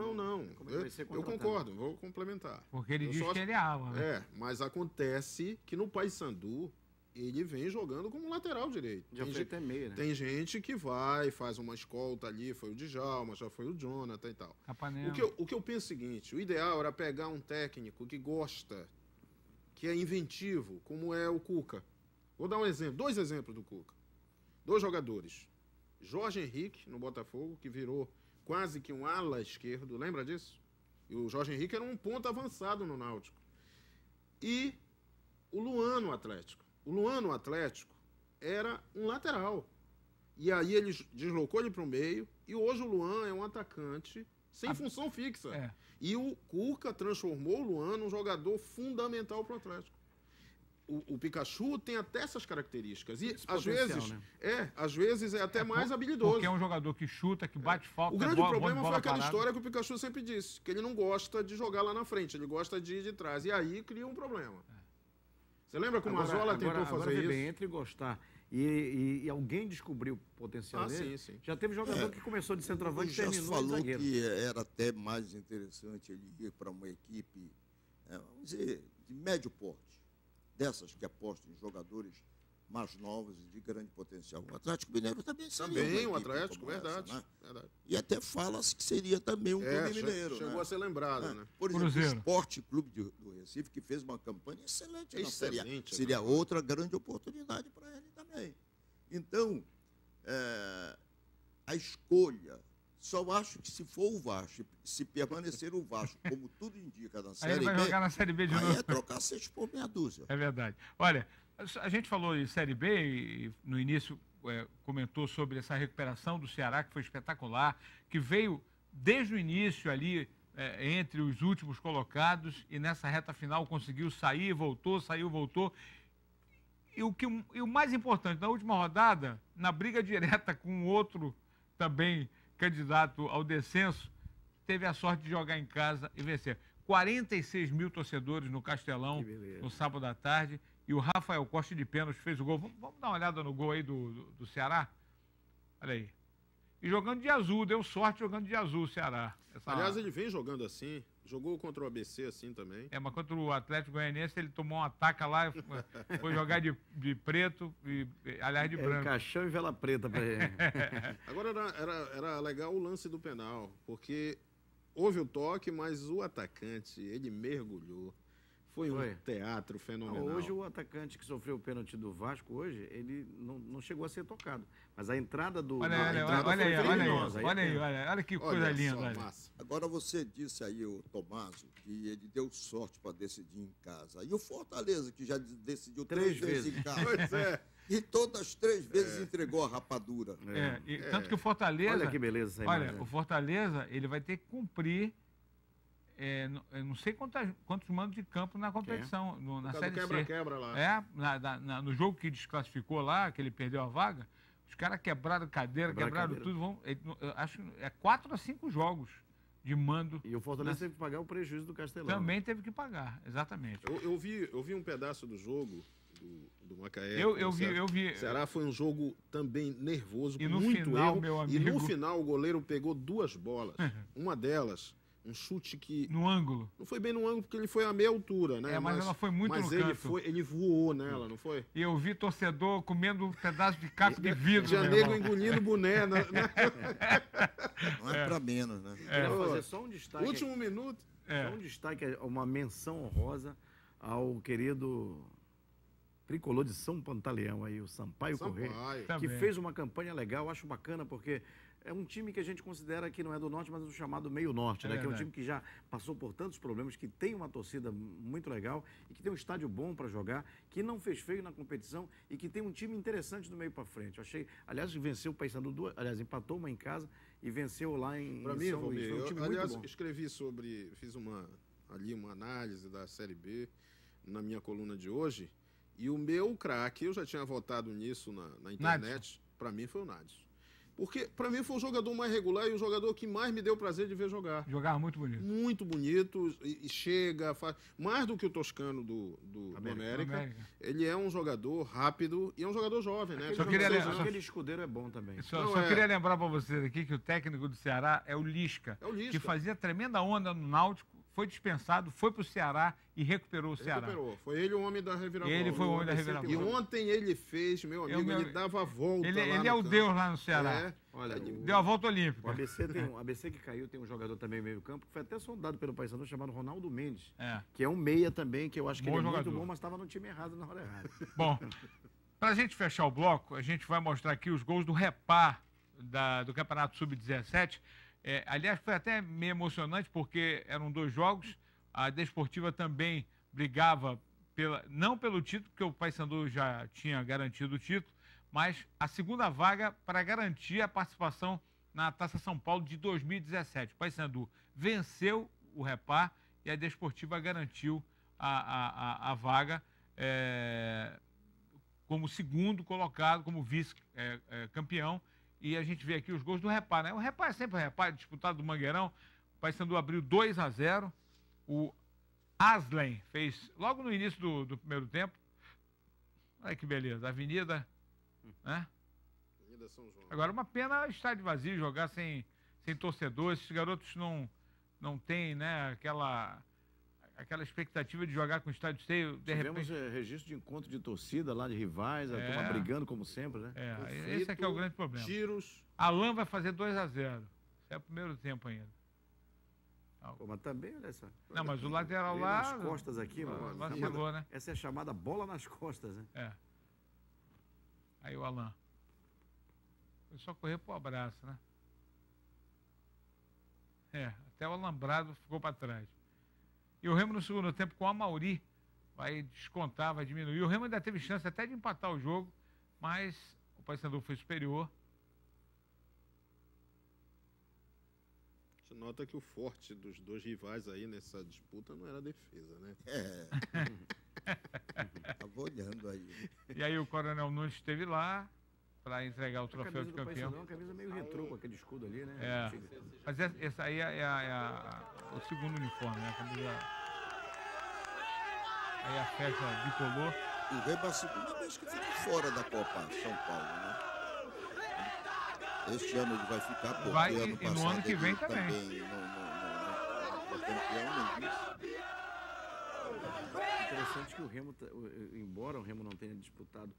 como ele vai ser contratado. Eu concordo, vou complementar.
Porque ele diz que ele é ala, né?
Mas acontece que no Paysandu ele vem jogando como lateral direito.
Já foi até meia, né?
Tem gente que vai, faz uma escolta ali, foi o Djalma, já foi o Jonathan e tal. O que eu penso é o seguinte, o ideal era pegar um técnico que gosta, que é inventivo, como é o Cuca. Vou dar um exemplo, 2 exemplos do Cuca. 2 jogadores. Jorge Henrique, no Botafogo, que virou quase que um ala esquerdo, lembra disso? E o Jorge Henrique era um ponto avançado no Náutico. E o Luan no Atlético. O Luan no Atlético era um lateral. E aí ele deslocou ele para o meio, e hoje o Luan é um atacante sem função fixa. E o Cuca transformou o Luan num jogador fundamental para o Atlético. O Pikachu tem até essas características. E às vezes é até mais habilidoso.
Porque é um jogador que chuta, que bate falta.
O grande problema foi aquela história que o Pikachu sempre disse, que ele não gosta de jogar lá na frente, ele gosta de ir de trás. E aí cria um problema. Você lembra que o Mazola tentou fazer isso?
Bem, entre gostar e alguém descobriu o potencial dele.
Sim.
Já teve jogador que começou de centroavante e terminou de zagueiro.
Falou que era até mais interessante ele ir para uma equipe, vamos dizer, de médio porte. Dessas que apostam em jogadores mais novos e de grande potencial. O Atlético Mineiro também seria
também um Atlético, verdade,
essa, né? Verdade. E até fala-se que seria também um clube mineiro.
Chegou a ser lembrado, né?
Por exemplo, o Sport Clube do Recife, que fez uma campanha excelente na Série A. Seria outra grande oportunidade para ele também. Então, a escolha, só acho que se for o Vasco, se permanecer o Vasco, como tudo indica na Série B,
vai jogar na Série B de novo.
Aí é trocar 6 por meia dúzia.
É verdade. Olha, a gente falou em Série B e no início comentou sobre essa recuperação do Ceará, que foi espetacular, que veio desde o início ali entre os últimos colocados e nessa reta final conseguiu sair, voltou, saiu, voltou. E o mais importante, na última rodada, na briga direta com outro também candidato ao descenso, teve a sorte de jogar em casa e vencer. 46 mil torcedores no Castelão no sábado à tarde e o Rafael Costa de pênalti fez o gol. Vamos dar uma olhada no gol aí do Ceará? Olha aí. e jogando de azul. Deu sorte jogando de azul o Ceará.
Aliás, ele vem jogando assim. Jogou contra o ABC assim também.
Mas contra o Atlético Goianiense ele tomou um ataque lá, foi jogar de preto, aliás, de branco.
Caixão e vela preta pra ele.
Agora era legal o lance do penal, porque houve o toque, mas o atacante, ele mergulhou. Foi um teatro fenomenal.
Hoje o atacante que sofreu o pênalti do Vasco hoje, ele não chegou a ser tocado. Mas a entrada do...
Olha que coisa linda.
Agora você disse aí, o Tomaso, que ele deu sorte para decidir em casa. E o Fortaleza, que já decidiu 3 vezes em casa.
Pois é.
E todas as 3 vezes entregou a rapadura.
Tanto que o Fortaleza...
Olha que beleza essa imagem.
O Fortaleza, ele vai ter que cumprir... não sei quantos mandos de campo na competição, na Série C.
Quebra lá.
No jogo que desclassificou lá, que ele perdeu a vaga, os caras quebraram cadeira, quebraram tudo. Acho que 4 a 5 jogos de mando.
E o Fortaleza teve que pagar o prejuízo do Castelão.
Também teve que pagar, exatamente.
Eu vi um pedaço do jogo do Macaé.
Eu vi.
O Ceará foi um jogo também nervoso,
e
com
no
muito
final,
erro.
meu amigo...
E no final o goleiro pegou 2 bolas. Uma delas... Um chute que...
No ângulo.
Não foi bem no ângulo, porque ele foi a meia altura, né?
Mas ela foi muito no canto.
Ele voou nela, não foi?
E eu vi torcedor comendo um pedaço de caco de vidro.
Janeiro engolindo boné.
Não é pra menos, né?
Queria fazer só um destaque.
Último minuto.
Só um destaque, uma menção honrosa ao querido tricolor de São Pantaleão aí, o Sampaio Corrêa, que fez uma campanha legal. Acho bacana, porque... É um time que a gente considera que não é do Norte, mas é do chamado Meio Norte, né? Que é um time que já passou por tantos problemas, que tem uma torcida muito legal e que tem um estádio bom para jogar, que não fez feio na competição e que tem um time interessante do meio para frente. Eu achei, aliás, venceu o Paysandu, empatou uma em casa e venceu lá em São Luís. Foi um time muito bom.
Escrevi fiz uma análise da Série B na minha coluna de hoje, e o meu craque, eu já tinha votado nisso na internet, para mim foi o Nadson. Porque, para mim, foi o jogador mais regular e o jogador que mais me deu prazer de ver jogar.
Jogava muito bonito.
Muito bonito, e chega, faz... Mais do que o Toscano do América. Ele é um jogador rápido e é um jogador jovem, né?
Aquele escudeiro é bom também.
Só queria lembrar para vocês aqui que o técnico do Ceará é o Lisca. Que fazia tremenda onda no Náutico, foi dispensado, foi pro Ceará e recuperou o Ceará.
Foi ele o homem da reviravolta.
Ele foi o homem da reviravolta.
E ontem ele fez, meu amigo, ele dava a volta
ele é o Deus lá no Ceará.
Olha,
deu a volta olímpica.
O ABC que caiu tem um jogador também meio campo, que foi até sondado pelo Paysandu, chamado Ronaldo Mendes, que é um meia também, que eu acho que ele é muito bom, mas estava no time errado na hora errada.
Bom, para a gente fechar o bloco, a gente vai mostrar aqui os gols do Repar do Campeonato Sub-17. Aliás, foi até meio emocionante, porque eram 2 jogos. A Desportiva também brigava, não pelo título, porque o Paysandu já tinha garantido o título, mas a segunda vaga para garantir a participação na Taça São Paulo de 2017. O Paysandu venceu o Repar e a Desportiva garantiu a vaga como segundo colocado, como vice-campeão. E a gente vê aqui os gols do Repar, né? O Repar é sempre o Repar, disputado do Mangueirão. O Paysandu abriu 2-0. O Aslen fez logo no início do primeiro tempo. Olha que beleza. Avenida, né?
Avenida São João.
Agora, uma pena estádio vazio, jogar sem torcedor. Esses garotos não têm, né, aquela expectativa de jogar com o estádio cheio.
Tivemos registro de encontro de torcida lá de rivais, a turma brigando como sempre, né?
Esse é que é o grande problema.
Tiros.
Alain vai fazer 2-0. Esse é o primeiro tempo ainda.
Mas também, olha essa.
Não, mas o lateral lá...
Nas costas aqui,
vacilou, né?
Essa é a chamada bola nas costas, né?
Aí o Alain. Foi só correr pro abraço, né? Até o alambrado ficou para trás. E o Remo no segundo tempo com a Amauri vai descontar, vai diminuir. O Remo ainda teve chance até de empatar o jogo, mas o Paysandu foi superior.
Você nota que o forte dos 2 rivais aí nessa disputa não era a defesa, né?
Tava olhando aí.
E aí o Coronel Nunes esteve lá para entregar o troféu de campeão.
É uma camisa meio retrô com aquele escudo ali, né?
Mas essa aí é o segundo uniforme, né? A camisa... Aí a festa bicolor.
O Remo é a segunda vez que fica fora da Copa São Paulo, né? Este ano ele vai ficar, porque
vai,
ano passado
no ano que vem também.
Interessante que o Remo, embora o Remo não tenha disputado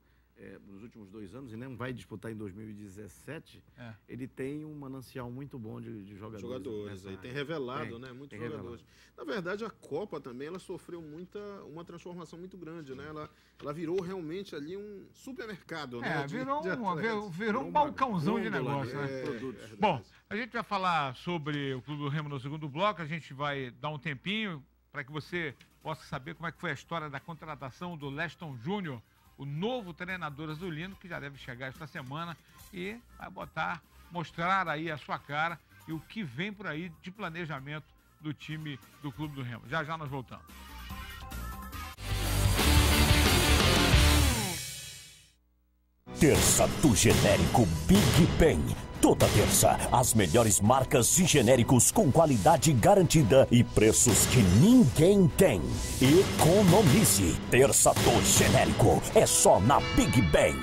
nos últimos 2 anos e não vai disputar em 2017, ele tem um manancial muito bom de jogadores.
Aí tem revelado, né? Muitos jogadores. Na verdade, a Copa também ela sofreu uma transformação muito grande, né? Ela virou realmente ali um supermercado, né?
Virou um balcãozão de negócio, né? Bom, a gente vai falar sobre o Clube do Remo no segundo bloco, a gente vai dar um tempinho para que você possa saber como é que foi a história da contratação do Leston Júnior, o novo treinador azulino, que já deve chegar esta semana e vai mostrar aí a sua cara e o que vem por aí de planejamento do time do Clube do Remo. Já já nós voltamos.
Terça do Genérico Big Ben. Toda terça, as melhores marcas de genéricos com qualidade garantida e preços que ninguém tem. Economize. Terça do Genérico é só na Big Ben.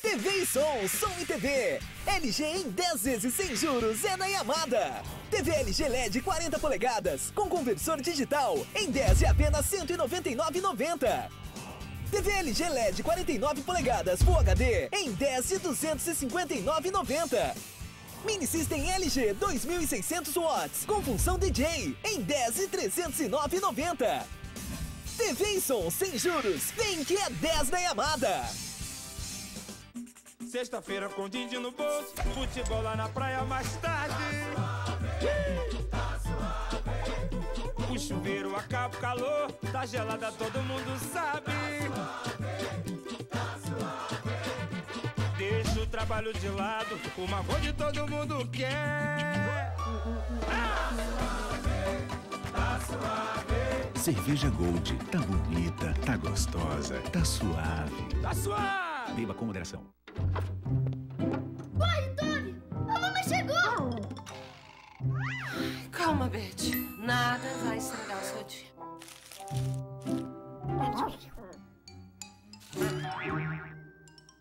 TV e som e TV. LG em 10 vezes sem juros é na Yamada. TV LG LED 40 polegadas com conversor digital em 10 e apenas R$ 199,90. TV LG LED 49 polegadas Full HD em 10 de R$ 259,90. Mini System LG 2600 watts com função DJ em 10 de R$ 309,90. TV e som sem juros, vem que é 10 da Yamada.
Sexta-feira com din-din no bolso, futebol lá na praia mais tarde. O chuveiro acaba o calor, tá gelada, todo mundo sabe. Deixa o trabalho de lado, uma Gold todo mundo quer. Tá suave.
Cerveja Gold, tá bonita, tá gostosa, tá suave.
Tá suave.
Beba com moderação.
Corre, Tony! A mamãe chegou!
Calma, Beth. Nada vai estragar o seu dia.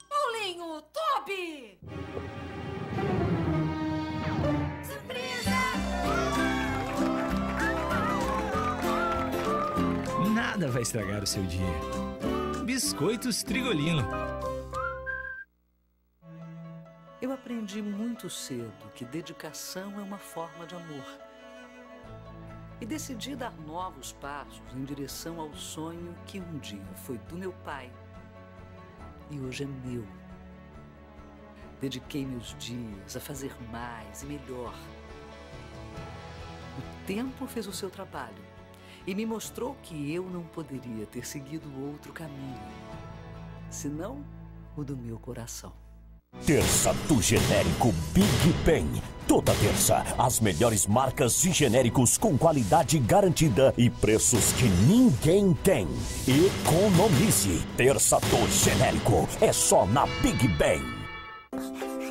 Paulinho, Toby!
Surpresa!
Nada vai estragar o seu dia. Biscoitos Trigolino.
Eu aprendi muito cedo que dedicação é uma forma de amor. E decidi dar novos passos em direção ao sonho que um dia foi do meu pai e hoje é meu. Dediquei meus dias a fazer mais e melhor. O tempo fez o seu trabalho e me mostrou que eu não poderia ter seguido outro caminho, senão o do meu coração.
Terça do Genérico Big Ben. Toda terça, as melhores marcas de genéricos com qualidade garantida e preços que ninguém tem. Economize. Terça do Genérico é só na Big Ben.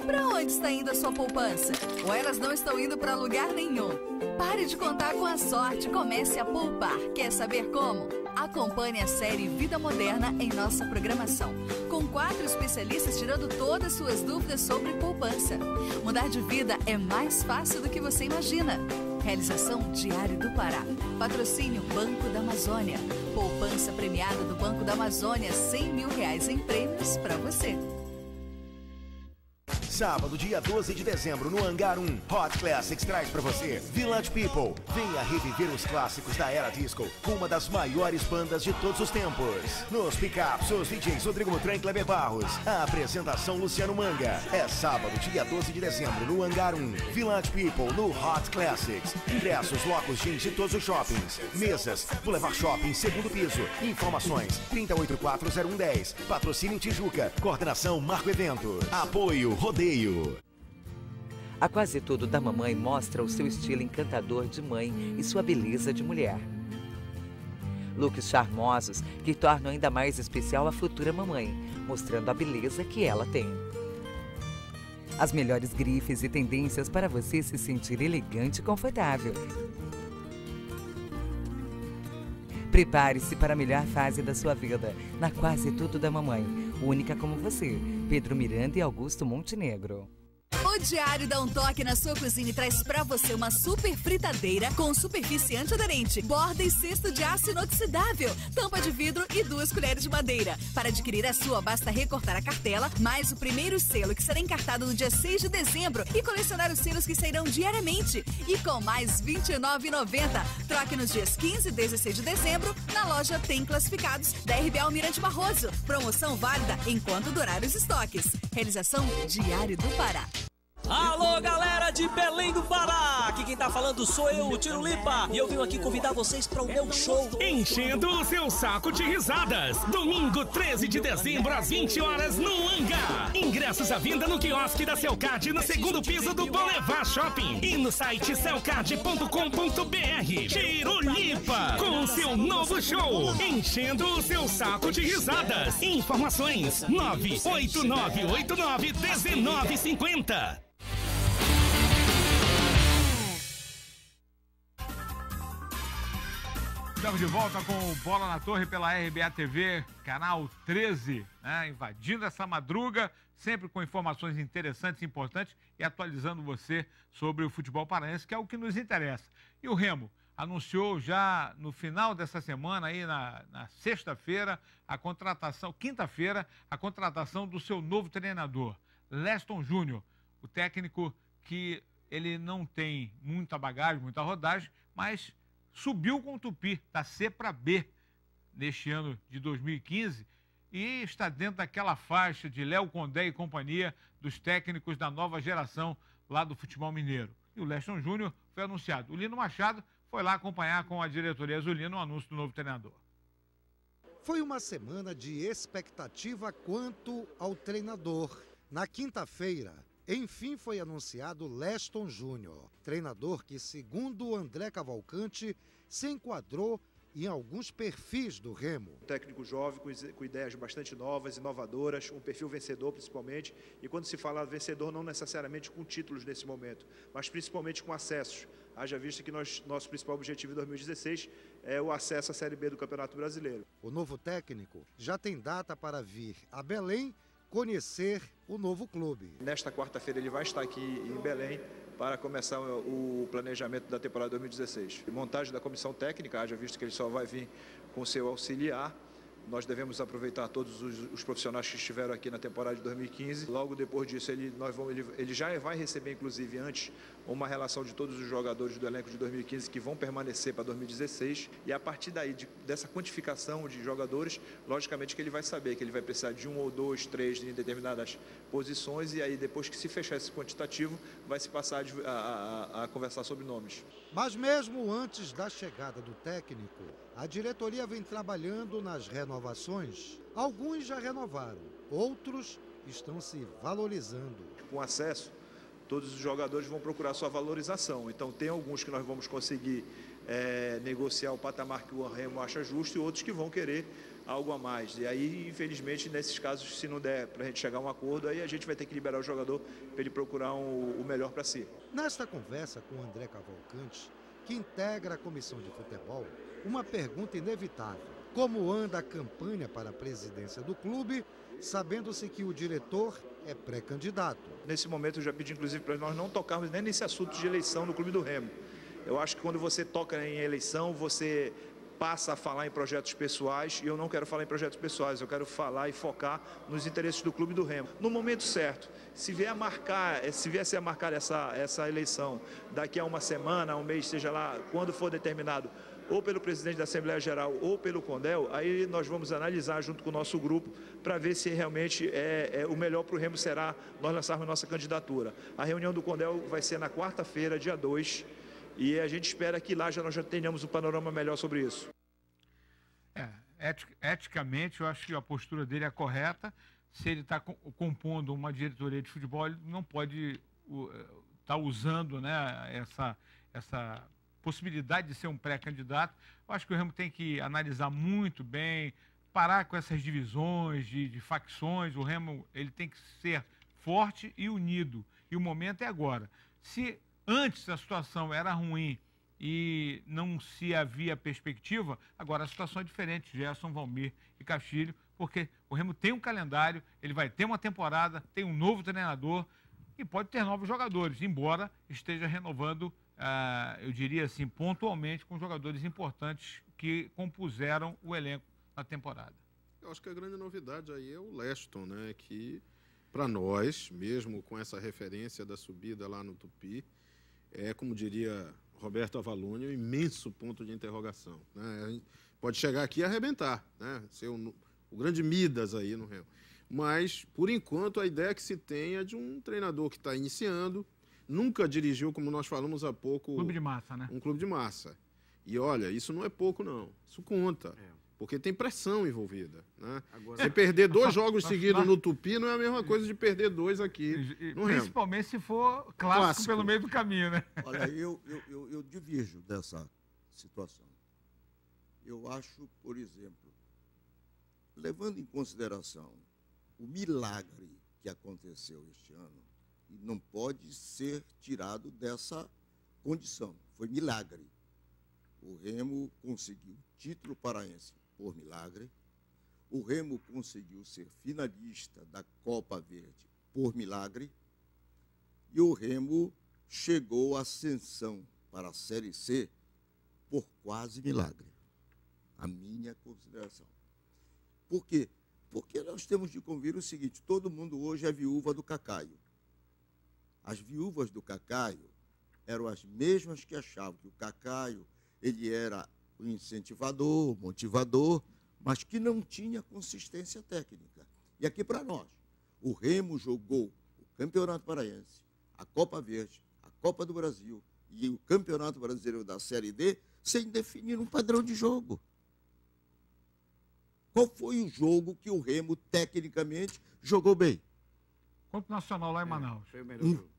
Pra onde está indo a sua poupança? Ou elas não estão indo para lugar nenhum? Pare de contar com a sorte, comece a poupar. Quer saber como? Acompanhe a série Vida Moderna em nossa programação, com 4 especialistas tirando todas as suas dúvidas sobre poupança. Mudar de vida é mais fácil do que você imagina. Realização Diário do Pará. Patrocínio Banco da Amazônia. Poupança premiada do Banco da Amazônia, R$100 mil em prêmios para você.
Sábado, dia 12 de dezembro, no Hangar 1, Hot Classics traz pra você Village People. Venha reviver os clássicos da era disco com uma das maiores bandas de todos os tempos. Nos pickups, os DJs Rodrigo Mutran e Kleber Barros. A apresentação Luciano Manga. É sábado, dia 12 de dezembro, no Hangar 1, Village People, no Hot Classics. Ingressos, Locos Jeans de todos os shoppings. Mesas, Boulevard Shopping, segundo piso. Informações, 30840110. Patrocínio Tijuca. Coordenação Marco Evento. Apoio Rodeio.
A Quase Tudo da Mamãe mostra o seu estilo encantador de mãe e sua beleza de mulher. Looks charmosos que tornam ainda mais especial a futura mamãe, mostrando a beleza que ela tem. As melhores grifes e tendências para você se sentir elegante e confortável. Prepare-se para a melhor fase da sua vida, na Quase Tudo da Mamãe. Única como você, Pedro Miranda e Augusto Montenegro.
O Diário dá um toque na sua cozinha e traz pra você uma super fritadeira com superfície antiaderente, borda e cesto de aço inoxidável, tampa de vidro e 2 colheres de madeira. Para adquirir a sua, basta recortar a cartela, mais o primeiro selo que será encartado no dia 6 de dezembro e colecionar os selos que sairão diariamente. E com mais R$ 29,90. Troque nos dias 15 e 16 de dezembro na loja Tem Classificados da RBA Almirante Barroso. Promoção válida enquanto durar os estoques. Realização Diário do Pará.
Alô, galera de Belém do Pará! Aqui quem tá falando sou eu, o Tiro Lipa, e eu venho aqui convidar vocês para o meu show.
Enchendo o seu saco de risadas. Domingo 13 de dezembro, às 20 horas, no Hangar. Ingressos à venda no quiosque da Celcard, no segundo piso do Boulevard Shopping. E no site celcard.com.br. Tiro Lipa, com o seu novo show. Enchendo o seu saco de risadas. Informações 989891950.
Estamos de volta com o Bola na Torre pela RBA TV, canal 13, né? Invadindo essa madruga, sempre com informações interessantes e importantes e atualizando você sobre o futebol paraense, que é o que nos interessa. E o Remo anunciou já no final dessa semana, aí na sexta-feira, a contratação, quinta-feira, a contratação do seu novo treinador, Leston Júnior, o técnico que ele não tem muita bagagem, muita rodagem, mas subiu com o Tupi, da C para B, neste ano de 2015, e está dentro daquela faixa de Léo Condé e companhia dos técnicos da nova geração lá do futebol mineiro. E o Leston Júnior foi anunciado. O Lino Machado foi lá acompanhar com a diretoria azulina o anúncio do novo treinador.
Foi uma semana de expectativa quanto ao treinador. Na quinta-feira, enfim, foi anunciado Leston Júnior, treinador que, segundo André Cavalcante, se enquadrou em alguns perfis do Remo.
Um técnico jovem, com ideias bastante novas, inovadoras, um perfil vencedor principalmente. E quando se fala vencedor, não necessariamente com títulos nesse momento, mas principalmente com acessos. Haja visto que nosso principal objetivo em 2016 é o acesso à Série B do Campeonato Brasileiro.
O novo técnico já tem data para vir a Belém conhecer o novo clube.
Nesta quarta-feira ele vai estar aqui em Belém para começar o planejamento da temporada 2016. Montagem da comissão técnica, haja visto que ele só vai vir com seu auxiliar. Nós devemos aproveitar todos os profissionais que estiveram aqui na temporada de 2015. Logo depois disso, ele já vai receber, inclusive, antes, uma relação de todos os jogadores do elenco de 2015 que vão permanecer para 2016. E a partir daí, dessa quantificação de jogadores, logicamente que ele vai saber que ele vai precisar de 1 ou 2, 3 em determinadas posições. E aí, depois que se fechar esse quantitativo, vai se passar a conversar sobre nomes.
Mas mesmo antes da chegada do técnico, a diretoria vem trabalhando nas renovações. Alguns já renovaram, outros estão se valorizando.
Com acesso, todos os jogadores vão procurar sua valorização. Então tem alguns que nós vamos conseguir negociar o patamar que o Remo acha justo e outros que vão querer algo a mais. E aí, infelizmente, nesses casos, se não der para a gente chegar a um acordo, aí a gente vai ter que liberar o jogador para ele procurar o melhor para si.
Nesta conversa com o André Cavalcante, que integra a comissão de futebol, uma pergunta inevitável: como anda a campanha para a presidência do clube, sabendo-se que o diretor é pré-candidato?
Nesse momento eu já pedi, inclusive, para nós não tocarmos nem nesse assunto de eleição no Clube do Remo. Eu acho que quando você toca em eleição, você passa a falar em projetos pessoais, e eu não quero falar em projetos pessoais, eu quero falar e focar nos interesses do Clube do Remo. No momento certo, se viesse a marcar essa eleição daqui a uma semana, um mês, seja lá, quando for determinado, ou pelo presidente da Assembleia Geral ou pelo Condel, aí nós vamos analisar junto com o nosso grupo para ver se realmente o melhor para o Remo será nós lançarmos nossa candidatura. A reunião do Condel vai ser na quarta-feira, dia 2, e a gente espera que lá nós já tenhamos um panorama melhor sobre isso.
Eticamente, eu acho que a postura dele é correta. Se ele está compondo uma diretoria de futebol, ele não pode estar usando, né, essa possibilidade de ser um pré-candidato. Eu acho que o Remo tem que analisar muito bem, parar com essas divisões de facções. O Remo ele tem que ser forte e unido. E o momento é agora. Se antes a situação era ruim e não se havia perspectiva, agora a situação é diferente. Gerson, Valmir e Castilho, porque o Remo tem um calendário, ele vai ter uma temporada, tem um novo treinador e pode ter novos jogadores, embora esteja renovando, eu diria assim, pontualmente com jogadores importantes que compuseram o elenco na temporada.
Eu acho que a grande novidade aí é o Leston, né? Que, para nós, mesmo com essa referência da subida lá no Tupi, é, como diria Roberto Avalone, um imenso ponto de interrogação, né? A gente pode chegar aqui e arrebentar, né? Ser o grande Midas aí no Remo. Mas, por enquanto, a ideia que se tem é de um treinador que está iniciando, nunca dirigiu, como nós falamos há pouco...
Clube de massa, né?
Um clube de massa. E, olha, isso não é pouco, não. Isso conta. Porque tem pressão envolvida, né? Agora... Você perder 2 jogos seguidos no Tupi não é a mesma coisa de perder 2 aqui no Remo.
Principalmente se for clássico pelo meio do caminho, né?
Olha, eu divirjo dessa situação. Eu acho, por exemplo, levando em consideração o milagre que aconteceu este ano, e não pode ser tirado dessa condição. Foi milagre. O Remo conseguiu título paraense por milagre. O Remo conseguiu ser finalista da Copa Verde por milagre. E o Remo chegou à ascensão para a Série C por quase milagre. A minha consideração. Por quê? Porque nós temos de convir o seguinte: todo mundo hoje é viúva do Cacaio. As viúvas do Cacaio eram as mesmas que achavam que o Cacaio ele era o incentivador, o motivador, mas que não tinha consistência técnica. E aqui para nós, o Remo jogou o Campeonato Paraense, a Copa Verde, a Copa do Brasil e o Campeonato Brasileiro da Série D sem definir um padrão de jogo. Qual foi o jogo que o Remo, tecnicamente, jogou bem?
Contra o Nacional lá em Manaus.
Foi o melhor jogo.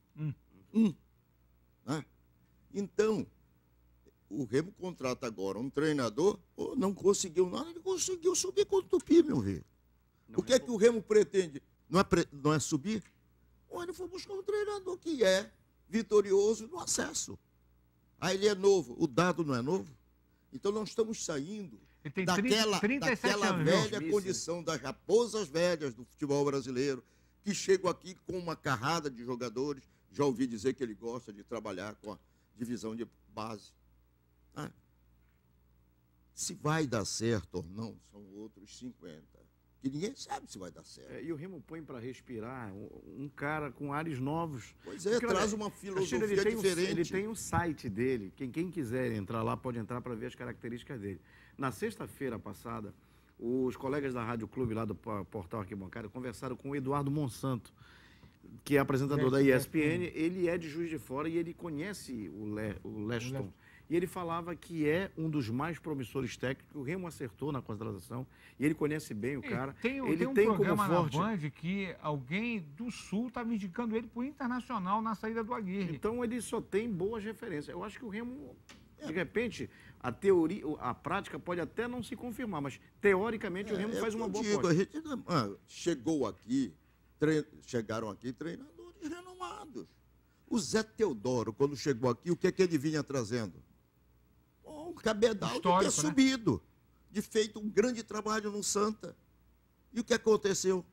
Né? Então, o Remo contrata agora um treinador, não conseguiu nada, ele conseguiu subir contra o Tupi, meu velho. O que é que o Remo pretende? Não é subir? Ele foi buscar um treinador que é vitorioso no acesso. Aí ele é novo, o dado não é novo. Então nós estamos saindo daquela velha condição das raposas velhas do futebol brasileiro, que chegam aqui com uma carrada de jogadores. Já ouvi dizer que ele gosta de trabalhar com a divisão de base. Se vai dar certo ou não, são outros 50. Que ninguém sabe se vai dar certo.
E o Remo põe para respirar um cara com ares novos.
Pois é, traz uma filosofia diferente.
Ele tem um site dele. Quem quiser entrar lá pode entrar para ver as características dele. Na sexta-feira passada, os colegas da Rádio Clube, lá do Portal Arquibancada, conversaram com o Eduardo Monsanto, que é apresentador da ESPN. Ele é de Juiz de Fora e ele conhece o Leston. E ele falava que é um dos mais promissores técnicos. O Remo acertou na contratação e ele conhece bem o cara.
Ele tem um programa na Band que alguém do Sul estava indicando ele para o Internacional na saída do Aguirre.
Então ele só tem boas referências. Eu acho que o Remo, de repente, a teoria, a prática pode até não se confirmar, mas teoricamente o Remo faz uma boa aposta.
Chegaram aqui treinadores renomados. O Zé Teodoro, quando chegou aqui, o que é que ele vinha trazendo? Um cabedal de ter subido, de feito um grande trabalho no Santa. E o que aconteceu?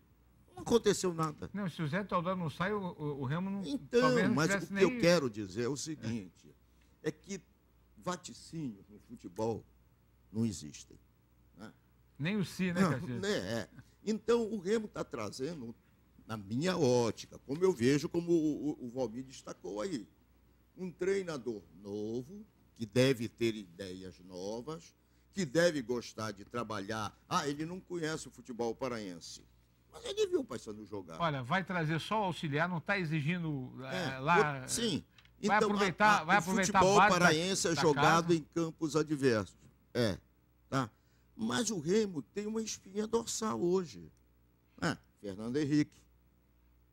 Não aconteceu nada.
Não, se o Zé Teodoro não sai, o Remo não...
Então, mas o que eu quero dizer é o seguinte, é que vaticínios no futebol não existem. Né?
Nem o Si, né, Caxias?
Então, o Remo está trazendo, na minha ótica, como eu vejo, como o Valmir destacou aí, um treinador novo, que deve ter ideias novas, que deve gostar de trabalhar. Ele não conhece o futebol paraense, mas ele viu o Paysandu jogar.
Olha, vai trazer só o auxiliar, não está exigindo lá...
Sim.
Vai
então,
aproveitar
o futebol paraense é jogado em campos adversos. Tá? Mas o Remo tem uma espinha dorsal hoje. Fernando Henrique,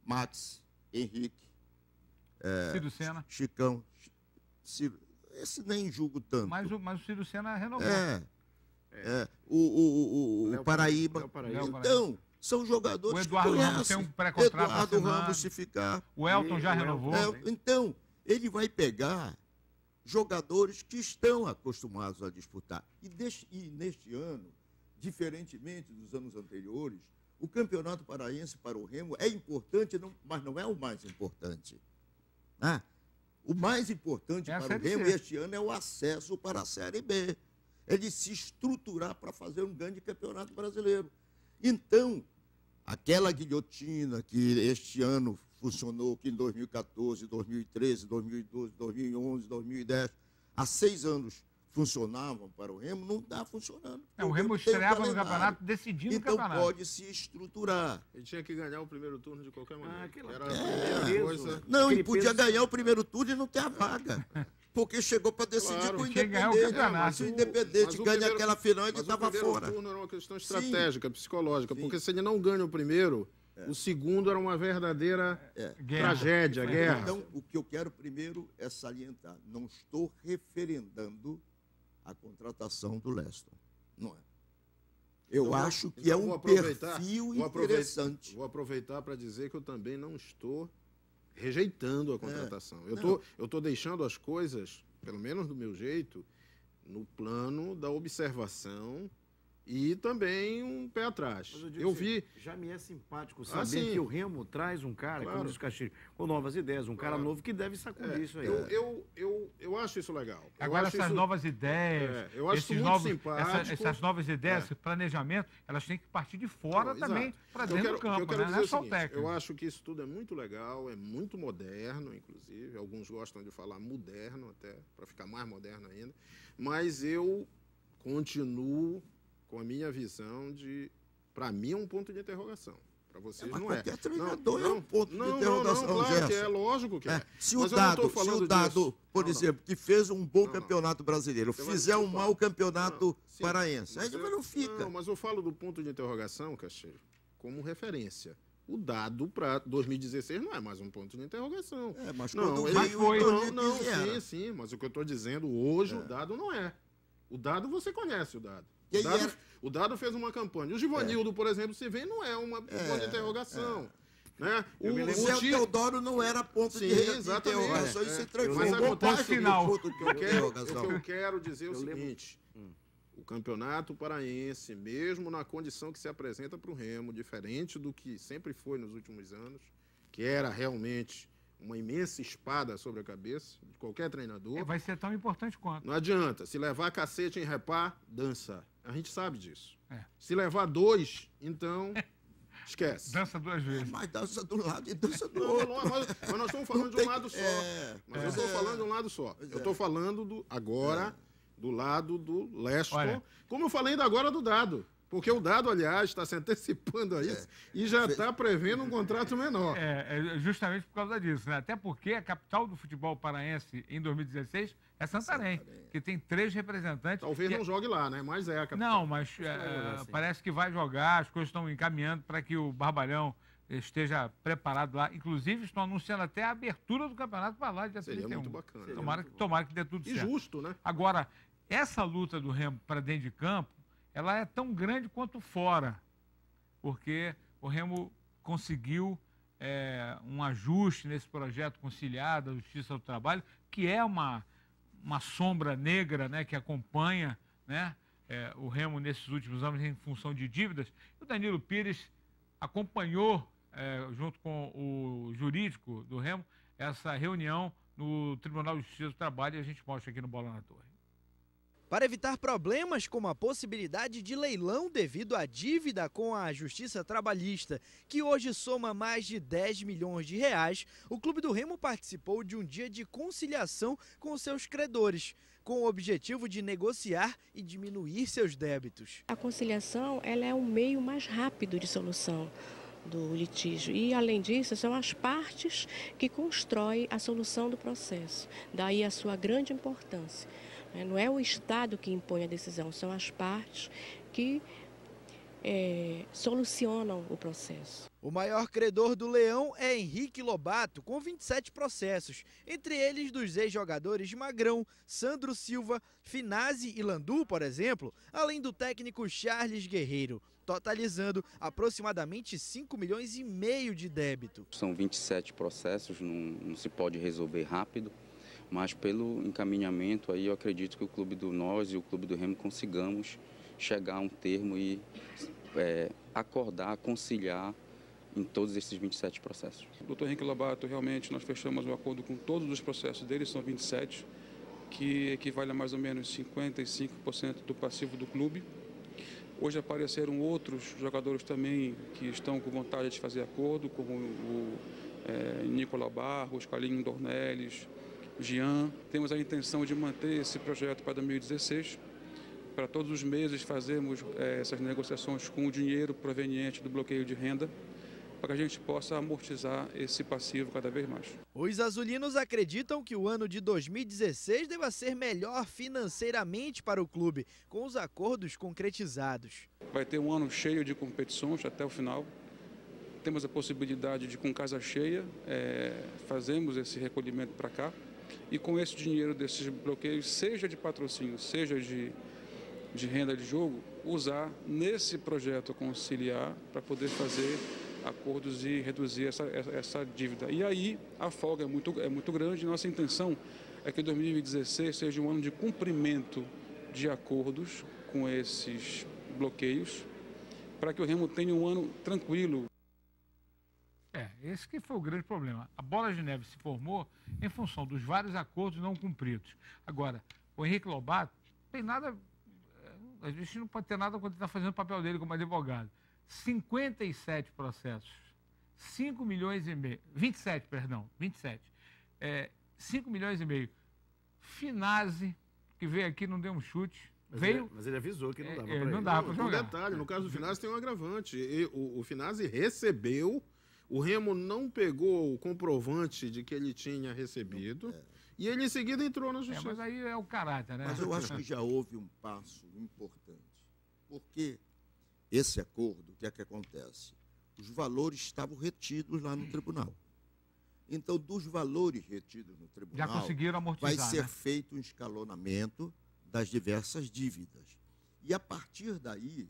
Max, Henrique,
Ciro Sena.
Chicão, Ciro. Esse nem julgo tanto.
Mas o Ciro Sena renovou.
O Paraíba. Então, são jogadores que conhecem. O Eduardo Ramos
tem um pré-contrato
Eduardo Ramos, se ficar.
O Elton já renovou.
Então, ele vai pegar jogadores que estão acostumados a disputar. E neste ano, diferentemente dos anos anteriores, O Campeonato Paraense para o Remo é importante, mas não é o mais importante. Ah, o mais importante para o Remo este ano é o acesso para a Série B. Ele se estruturar para fazer um grande campeonato brasileiro. Então, aquela guilhotina que este ano funcionou, que em 2014, 2013, 2012, 2011, 2010, há 6 anos funcionavam para o Remo, não está funcionando.
O Remo estreava no campeonato decidindo o campeonato.
Então pode se estruturar.
Ele tinha que ganhar o primeiro turno de qualquer maneira. Era
a primeira coisa. Não, ele podia ganhar o primeiro turno e não ter a vaga. Porque chegou para decidir com o Independente. Se o Independente ganha aquela final, ele estava fora.
O primeiro turno era uma questão estratégica, psicológica, porque se ele não ganha o primeiro, o segundo era uma verdadeira tragédia, guerra.
Então, o que eu quero primeiro é salientar. Não estou referendando a contratação do Leston. Não é. Eu acho que é um perfil interessante.
Vou aproveitar para dizer que eu também não estou rejeitando a contratação. Eu estou deixando as coisas, pelo menos do meu jeito, no plano da observação e também um pé atrás. Eu vi...
Já me é simpático saber que o Remo traz um cara, como diz o Castilho, com novas ideias, um cara novo que deve sacudir isso aí.
Eu acho isso legal.
Agora, essas novas ideias,
eu acho muito simpático.
Essas novas ideias, esse planejamento, elas têm que partir de fora também para dentro do campo, né? Não é só o técnico.
Eu acho que isso tudo é muito legal, é muito moderno, inclusive. Alguns gostam de falar moderno, até para ficar mais moderno ainda. Mas eu continuo com a minha visão de, para mim, é um ponto de interrogação. Para vocês não é.
Qualquer treinador é um ponto de interrogação.
Não, claro que é, lógico que é.
Se o Dado, por exemplo, que fez um bom campeonato brasileiro, fizer um mau campeonato paraense, aí não fica.
Não, mas eu falo do ponto de interrogação, Castilho, como referência. O Dado para 2016 não é mais um ponto de interrogação.
Mas
sim, mas o que eu estou dizendo hoje, o Dado não é. O Dado, você conhece o Dado. O Dado fez uma campanha. O Givanildo, por exemplo, se vem, não é uma ponto de interrogação. Né?
O Zé Teodoro não era ponto de interrogação. Isso se transformou
ponto final.
O que eu quero dizer é o seguinte. O Campeonato Paraense, mesmo na condição que se apresenta para o Remo, diferente do que sempre foi nos últimos anos, que era realmente uma imensa espada sobre a cabeça de qualquer treinador.
Vai ser tão importante quanto.
Não adianta. Se levar cacete em repá, dança. A gente sabe disso. Se levar 2, então... Esquece.
Dança 2 vezes.
Mas dança de um lado e dança do outro.
Mas nós estamos falando de um lado só. Mas eu estou falando de um lado só. Eu estou falando agora do lado do Leston. Como eu falei ainda agora do Dado. Porque o Dado, aliás, está se antecipando a isso e já está prevendo um contrato menor.
Justamente por causa disso, né? Até porque a capital do futebol paraense em 2016 é Santarém, que tem 3 representantes.
Talvez não jogue lá, né? Mas é a capital.
Não, mas parece que vai jogar, as coisas estão encaminhando para que o Barbalhão esteja preparado lá. Inclusive, estão anunciando até a abertura do campeonato para lá, dia 31.
Seria muito bacana.
Tomara que dê tudo certo.
E justo, né?
Agora, essa luta do Remo para dentro de campo, ela é tão grande quanto fora, porque o Remo conseguiu um ajuste nesse projeto conciliado da Justiça do Trabalho, que é uma sombra negra, né, que acompanha, né, o Remo nesses últimos anos em função de dívidas. O Danilo Pires acompanhou, junto com o jurídico do Remo, essa reunião no Tribunal de Justiça do Trabalho, e a gente mostra aqui no Bola na Torre.
Para evitar problemas como a possibilidade de leilão devido à dívida com a Justiça Trabalhista, que hoje soma mais de 10 milhões de reais, o Clube do Remo participou de um dia de conciliação com seus credores, com o objetivo de negociar e diminuir seus débitos.
A conciliação ela é um meio mais rápido de solução do litígio e, além disso, são as partes que constroem a solução do processo, daí a sua grande importância. Não é o Estado que impõe a decisão, são as partes que solucionam o processo.
O maior credor do Leão é Henrique Lobato, com 27 processos, entre eles dos ex-jogadores Magrão, Sandro Silva, Finazzi e Landu, por exemplo, além do técnico Charles Guerreiro, totalizando aproximadamente 5,5 milhões de débito.
São 27 processos, não se pode resolver rápido. Mas pelo encaminhamento aí, eu acredito que o clube do Nós e o clube do Remo consigamos chegar a um termo e acordar, conciliar em todos esses 27 processos.
Doutor Henrique Lobato, realmente nós fechamos um acordo com todos os processos dele, são 27, que equivale a mais ou menos 55% do passivo do clube. Hoje apareceram outros jogadores também que estão com vontade de fazer acordo, como o Nicolau Barros, Carlinhos Dornelles, Jean. Temos a intenção de manter esse projeto para 2016. Para todos os meses fazermos essas negociações com o dinheiro proveniente do bloqueio de renda, para que a gente possa amortizar esse passivo cada vez mais.
Os azulinos acreditam que o ano de 2016 deva ser melhor financeiramente para o clube, com os acordos concretizados.
Vai ter um ano cheio de competições até o final. Temos a possibilidade de, com casa cheia, fazermos esse recolhimento para cá. E com esse dinheiro desses bloqueios, seja de patrocínio, seja de renda de jogo, usar nesse projeto conciliar para poder fazer acordos e reduzir essa dívida. E aí a folga é muito grande. Nossa intenção é que 2016 seja um ano de cumprimento de acordos com esses bloqueios, para que o Remo tenha um ano tranquilo.
Esse que foi o grande problema. A bola de neve se formou em função dos vários acordos não cumpridos. Agora, o Henrique Lobato tem nada... A gente não pode ter nada quando ele está fazendo o papel dele como advogado. 57 processos, 5 milhões e meio, 27, perdão, 27, 5 milhões e meio. Finazzi, que veio aqui, não deu um chute,
mas ele avisou que não dava para ele.
Não dava para jogar.
Um detalhe, no caso do Finazzi tem um agravante, o Finazzi recebeu, o Remo não pegou o comprovante de que ele tinha recebido, e ele em seguida entrou na justiça.
Mas aí é o caráter, né?
Mas eu acho que já houve um passo importante, porque esse acordo, o que é que acontece? Os valores estavam retidos lá no tribunal. Então, dos valores retidos no tribunal,
já conseguiram amortizar,
vai ser feito um escalonamento das diversas dívidas. E, a partir daí,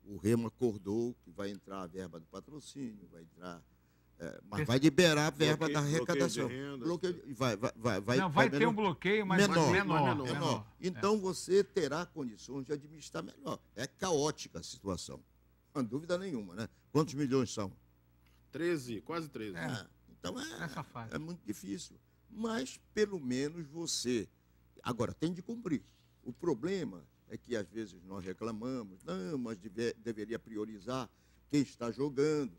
o Remo acordou que vai entrar a verba do patrocínio, vai entrar... mas vai liberar a verba da arrecadação.
Vai ter um bloqueio, mas menor.
Então você terá condições de administrar melhor. É caótica a situação, não há dúvida nenhuma, né? Quantos milhões são?
13, quase 13.
Então é muito difícil. Mas pelo menos você... Agora, tem de cumprir. O problema é que às vezes nós reclamamos, não, mas deveria priorizar quem está jogando.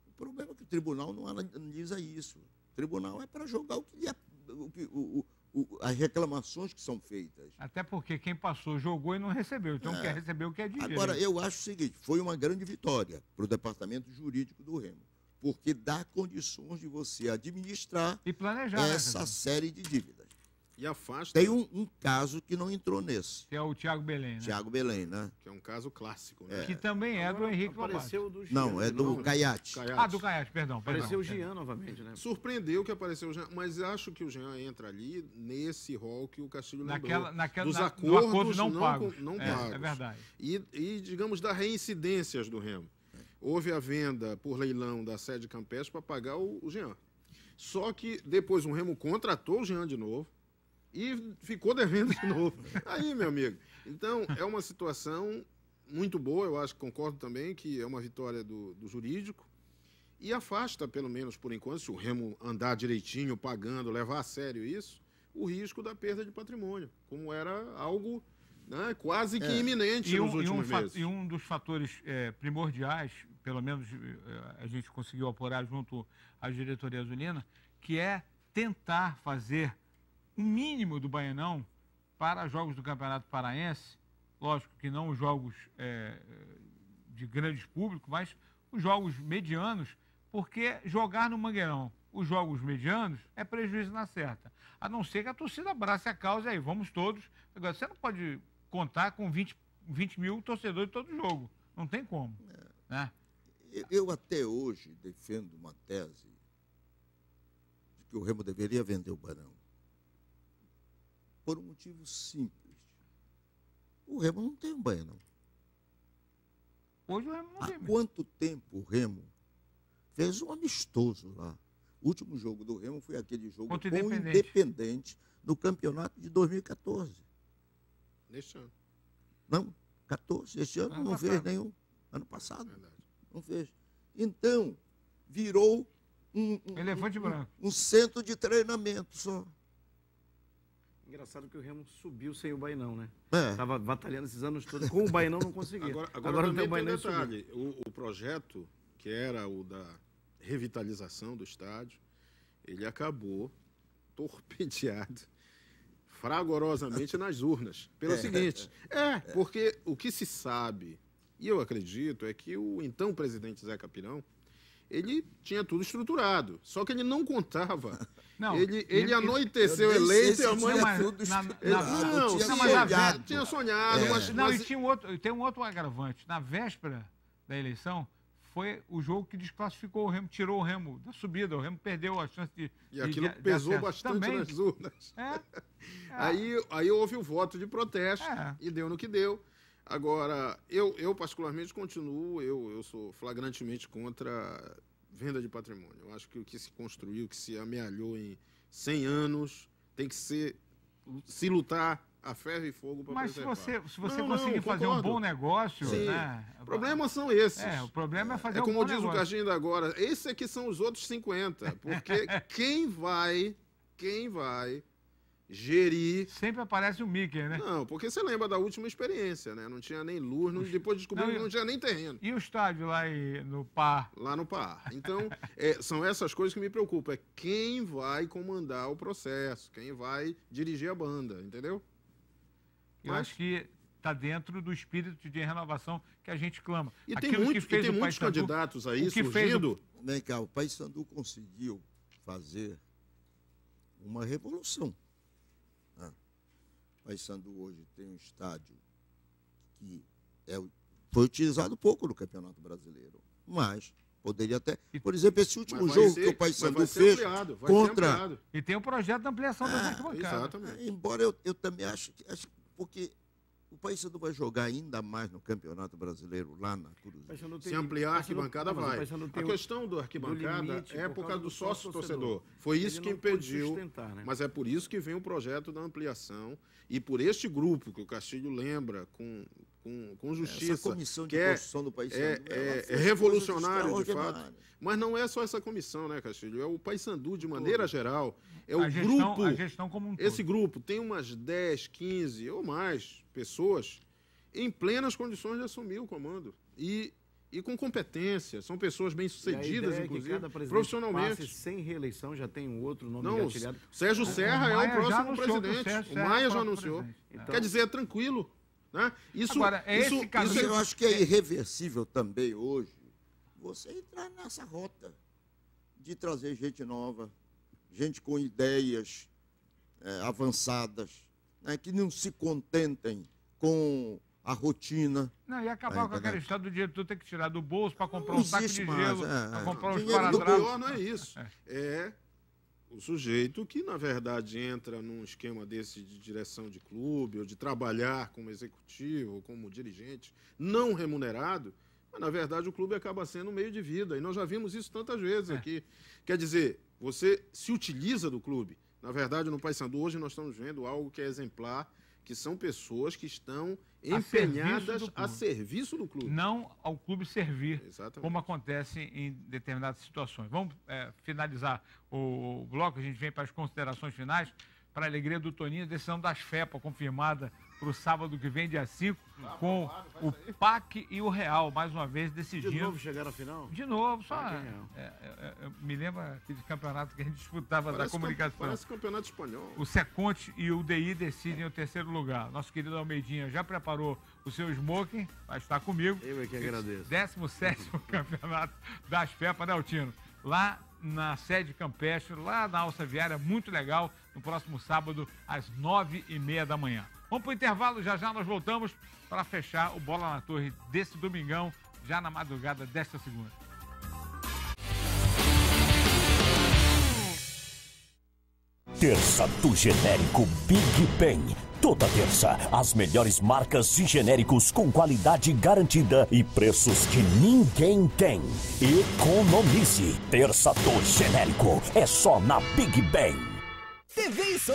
O problema é que o tribunal não analisa isso. O tribunal é para jogar as reclamações que são feitas.
Até porque quem passou jogou e não recebeu. Então quer receber o que é de direito.
Agora, eu acho o seguinte, foi uma grande vitória para o departamento jurídico do Remo, porque dá condições de você administrar
e planejar
essa série de dívidas.
E afasta...
Tem um caso que não entrou nesse.
Que é o Thiago Belém, né?
Thiago Belém, né?
Que é um caso clássico, né?
Que também é do Henrique Lobato.
Não, é do Caiate.
Do Caiate, perdão.
Apareceu o Jean novamente, né?
Surpreendeu que apareceu o Jean, mas acho que o Jean entra ali nesse rol que o Castilho lembrou. Dos acordos não pagos.
É verdade.
E, digamos, das reincidências do Remo. Houve a venda por leilão da sede campestre para pagar o Jean. Só que depois o Remo contratou o Jean de novo e ficou devendo de novo. Aí, meu amigo. Então, é uma situação muito boa, eu acho que concordo também que é uma vitória do jurídico e afasta, pelo menos por enquanto, se o Remo andar direitinho, pagando, levar a sério isso, o risco da perda de patrimônio, como era algo, né, quase que iminente nos últimos meses.
E um dos fatores primordiais, pelo menos a gente conseguiu apurar junto à diretoria azulina, que é tentar fazer o mínimo do Baianão para jogos do Campeonato Paraense, lógico que não os jogos de grandes públicos, mas os jogos medianos, porque jogar no Mangueirão os jogos medianos é prejuízo na certa. A não ser que a torcida abrace a causa aí, vamos todos. Agora, você não pode contar com 20 mil torcedores todo jogo. Não tem como. Né?
Eu até hoje defendo uma tese de que o Remo deveria vender o Barão. Por um motivo simples. O Remo não tem um Baianão.
Hoje o Remo não tem.
Há quanto tempo o Remo fez um amistoso lá? O último jogo do Remo foi aquele jogo
contra
com o Independente no campeonato de 2014.
Neste ano.
Não, 14. Este ano não fez nenhum. Ano passado. Não fez. Então, virou
elefante branco.
Um centro de treinamento só.
Engraçado que o Remo subiu sem o Bainão, né?
É.
Tava batalhando esses anos todos. Com o Bainão não conseguia.
Agora não tem o Bainão detalhe. O projeto, que era o da revitalização do estádio, ele acabou torpedeado fragorosamente nas urnas. Pelo seguinte, porque o que se sabe, e eu acredito, é que o então presidente Zé Capirão, ele tinha tudo estruturado, só que ele não contava.
Não,
ele anoiteceu eleito e a mãe... Tinha sonhado.
E tem um outro agravante. Na véspera da eleição, foi o jogo que desclassificou o Remo, tirou o Remo da subida. O Remo perdeu a chance de...
E aquilo pesou bastante nas urnas. Aí houve o voto de protesto e deu no que deu. Agora, eu particularmente continuo, eu sou flagrantemente contra venda de patrimônio. Eu acho que o que se construiu, que se amealhou em 100 anos, tem que se lutar a ferro e fogo para preservar.
Mas se você conseguir fazer um bom negócio... Né?
Problemas são esses.
O problema é fazer um bom
negócio.
negócio.
Como diz o Caixinha da agora, esses aqui são os outros 50, porque quem vai gerir...
Sempre aparece o Mickey, né?
Não, porque você lembra da última experiência, né? Não tinha nem luz, depois descobriu que não tinha nem terreno.
E o estádio lá no Par?
Lá no Par. Então, são essas coisas que me preocupam. É quem vai comandar o processo, quem vai dirigir a banda, entendeu?
Eu acho que está dentro do espírito de renovação que a gente clama.
E tem muitos candidatos aí surgindo.
Vem cá, o Paysandu conseguiu fazer uma revolução. O Paysandu hoje tem um estádio que foi utilizado pouco no Campeonato Brasileiro, mas poderia até... Por exemplo, esse último jogo que o Paysandu fez contra...
E tem um projeto de ampliação das arquibancadas.
Exatamente.
Embora eu também acho que... Porque o Paysandu vai jogar ainda mais no Campeonato Brasileiro lá na Cruz.
Se ampliar a arquibancada, vai. A questão do arquibancada é por causa do sócio-torcedor. Foi isso que impediu, mas é por isso que vem o projeto da ampliação e por este grupo, que o Castilho lembra, com justiça,
essa comissão de construção do Paysandu
é revolucionário, de fato. Mas não é só essa comissão, né, Castilho? É o Paysandu, de maneira geral. É o grupo.
A gestão como um todo.
Esse grupo tem umas 10, 15 ou mais pessoas em plenas condições de assumir o comando. E com competência. São pessoas bem-sucedidas, inclusive, profissionalmente.
Sem reeleição, já tem um outro nome
engatilhado. Sérgio Serra é o próximo presidente. O Maia já anunciou. Então, quer dizer, é tranquilo. Né?
Agora, eu acho que é irreversível também hoje você entrar nessa rota de trazer gente nova, gente com ideias avançadas, né, que não se contentem com a rotina.
Não, e acabar com aquela história do dinheiro que tu tem que tirar do bolso para comprar um saco de gelo, para comprar uns paradrapos.
O pior não é isso. É o sujeito que, na verdade, entra num esquema desse de direção de clube ou de trabalhar como executivo ou como dirigente não remunerado, mas, na verdade, o clube acaba sendo um meio de vida. E nós já vimos isso tantas vezes aqui. Quer dizer, você se utiliza do clube. Na verdade, no Paysandu, hoje nós estamos vendo algo que é exemplar, que são pessoas que estão empenhadas a serviço do clube.
Não ao clube servir,
exatamente,
como acontece em determinadas situações. Vamos finalizar o bloco, a gente vem para as considerações finais. Para a alegria do Toninho, a decisão das FEPA confirmada para o sábado que vem, dia 5, com o PAC e o Real, mais uma vez decidindo.
De novo chegaram à final?
De novo, só. Me lembra aquele campeonato que a gente disputava da comunicação.
Parece campeonato espanhol.
O Seconte e o DI decidem o terceiro lugar. Nosso querido Almeidinha já preparou o seu smoking, vai estar comigo.
Eu é que agradeço.
17º campeonato das FEPA, né, Altino? Lá na sede campestre, lá na Alça Viária, muito legal, no próximo sábado, às 9h30 da manhã. Vamos para o intervalo, já nós voltamos para fechar o Bola na Torre desse domingão, já na madrugada desta segunda.
Terça do genérico Big Ben. Toda terça, as melhores marcas de genéricos com qualidade garantida e preços que ninguém tem. Economize. Terça do genérico é só na Big Ben.
TV e som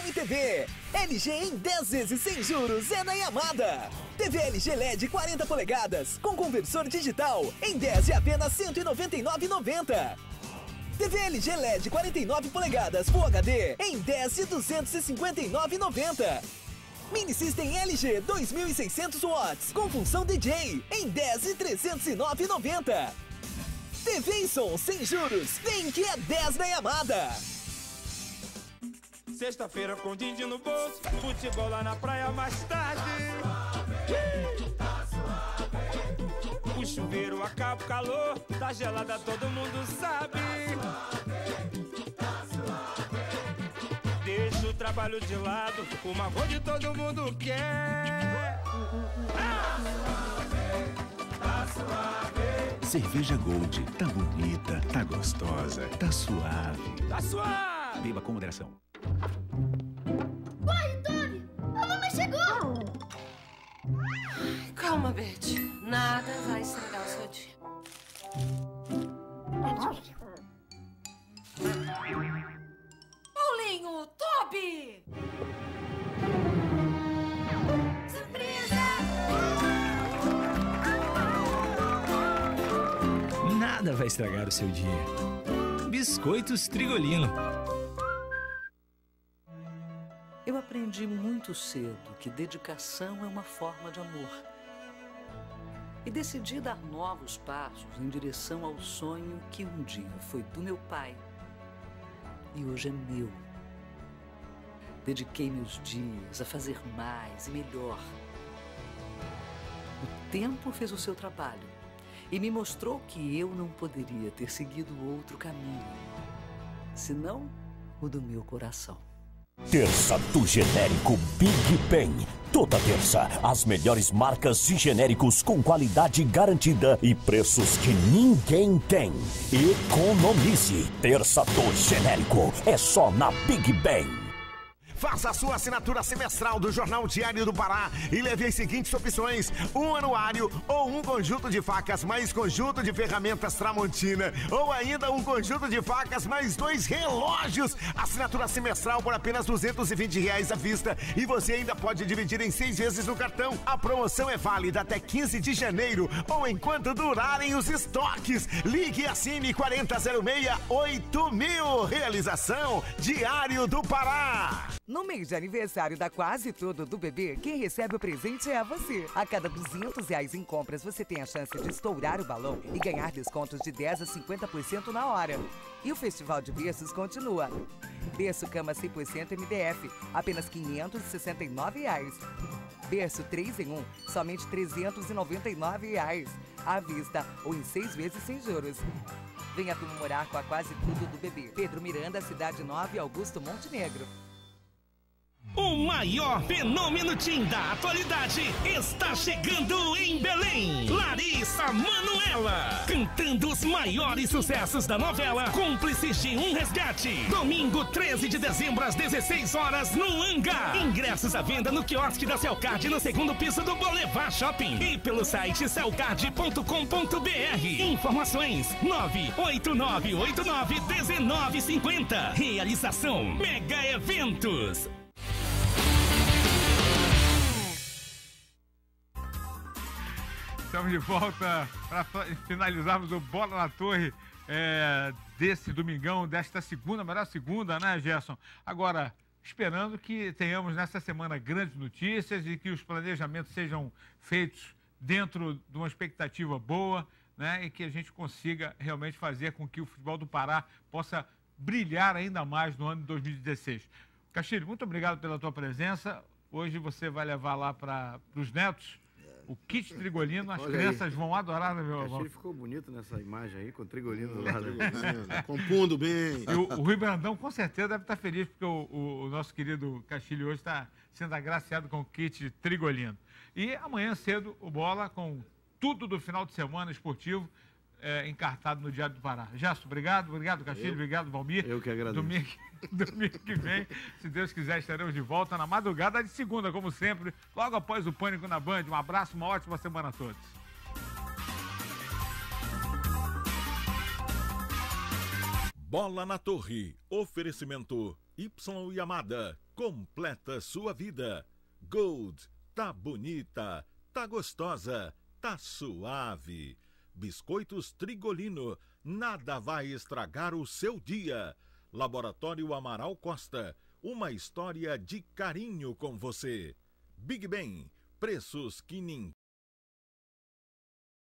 e TV. LG em 10 vezes sem juros é na Yamada. TV LG LED 40 polegadas com conversor digital em 10 de apenas R$ 199,90. TV LG LED 49 polegadas Full HD em 10 de R$ 259,90. Mini System LG 2600 watts com função DJ em 10 de R$ 309,90. TV e som sem juros, vem que é 10 na Yamada.
Sexta-feira com din-din no bolso, futebol lá na praia mais tarde. O chuveiro acaba o calor, tá gelada, todo mundo sabe. Deixa o trabalho de lado, uma Gold todo mundo quer. Tá suave.
Cerveja Gold, tá bonita, tá gostosa, tá suave.
Tá suave.
Beba com moderação.
Corre, Toby! A mamãe chegou!
Calma, Beth. Nada vai estragar o seu dia. Paulinho, Toby!
Nada vai estragar o seu dia. Biscoitos Trigolino.
Eu aprendi muito cedo que dedicação é uma forma de amor. E decidi dar novos passos em direção ao sonho que um dia foi do meu pai e hoje é meu. Dediquei meus dias a fazer mais e melhor. O tempo fez o seu trabalho e me mostrou que eu não poderia ter seguido outro caminho, senão o do meu coração.
Terça do genérico Big Ben. Toda terça, as melhores marcas de genéricos com qualidade garantida e preços que ninguém tem. Economize. Terça do genérico é só na Big Ben.
Faça a sua assinatura semestral do Jornal Diário do Pará e leve as seguintes opções: um anuário ou um conjunto de facas mais conjunto de ferramentas Tramontina, ou ainda um conjunto de facas mais 2 relógios. Assinatura semestral por apenas R$ 220 à vista e você ainda pode dividir em 6 vezes no cartão. A promoção é válida até 15 de janeiro ou enquanto durarem os estoques. Ligue e assine 4006-8000. Realização Diário do Pará.
No mês de aniversário da Quase Tudo do Bebê, quem recebe o presente é você. A cada R$200 em compras, você tem a chance de estourar o balão e ganhar descontos de 10% a 50% na hora. E o Festival de Berços continua. Berço Cama 100% MDF, apenas R$ 569. Berço 3 em 1, somente R$ 399. À vista ou em 6 vezes sem juros. Venha comemorar com a Quase Tudo do Bebê. Pedro Miranda, Cidade Nova e Augusto Montenegro.
O maior fenômeno teen da atualidade está chegando em Belém. Larissa Manoela, cantando os maiores sucessos da novela Cúmplices de um Resgate. Domingo 13 de dezembro às 16 horas no Anga. Ingressos à venda no quiosque da Celcard no 2º piso do Boulevard Shopping e pelo site celcard.com.br. Informações 989891950. Realização Mega Eventos.
Estamos de volta para finalizarmos o Bola na Torre desse domingão, desta segunda, melhor segunda, né, Gerson? Agora, esperando que tenhamos nessa semana grandes notícias e que os planejamentos sejam feitos dentro de uma expectativa boa, né, e que a gente consiga realmente fazer com que o futebol do Pará possa brilhar ainda mais no ano de 2016. Castilho, muito obrigado pela tua presença. Hoje você vai levar lá para os netos o kit Trigolino, as crianças vão adorar, né, meu irmão?
Ele ficou bonito nessa imagem aí, com o Trigolino do lado.
Compondo bem.
E o Rui Brandão, com certeza, deve estar feliz, porque o nosso querido Castilho hoje está sendo agraciado com o kit Trigolino. E amanhã cedo, o Bola, com tudo do final de semana esportivo, encartado no Diário do Pará. Gerson, obrigado Castilho, obrigado Valmir.
Eu que agradeço.
Domingo que vem, se Deus quiser, estaremos de volta na madrugada de segunda, como sempre, logo após o Pânico na Band. Um abraço, uma ótima semana a todos.
Bola na Torre, oferecimento Y Yamada, completa sua vida. Gold, tá bonita, tá gostosa, tá suave. Biscoitos Trigolino, nada vai estragar o seu dia. Laboratório Amaral Costa, uma história de carinho com você. Big Ben, preços que ninguém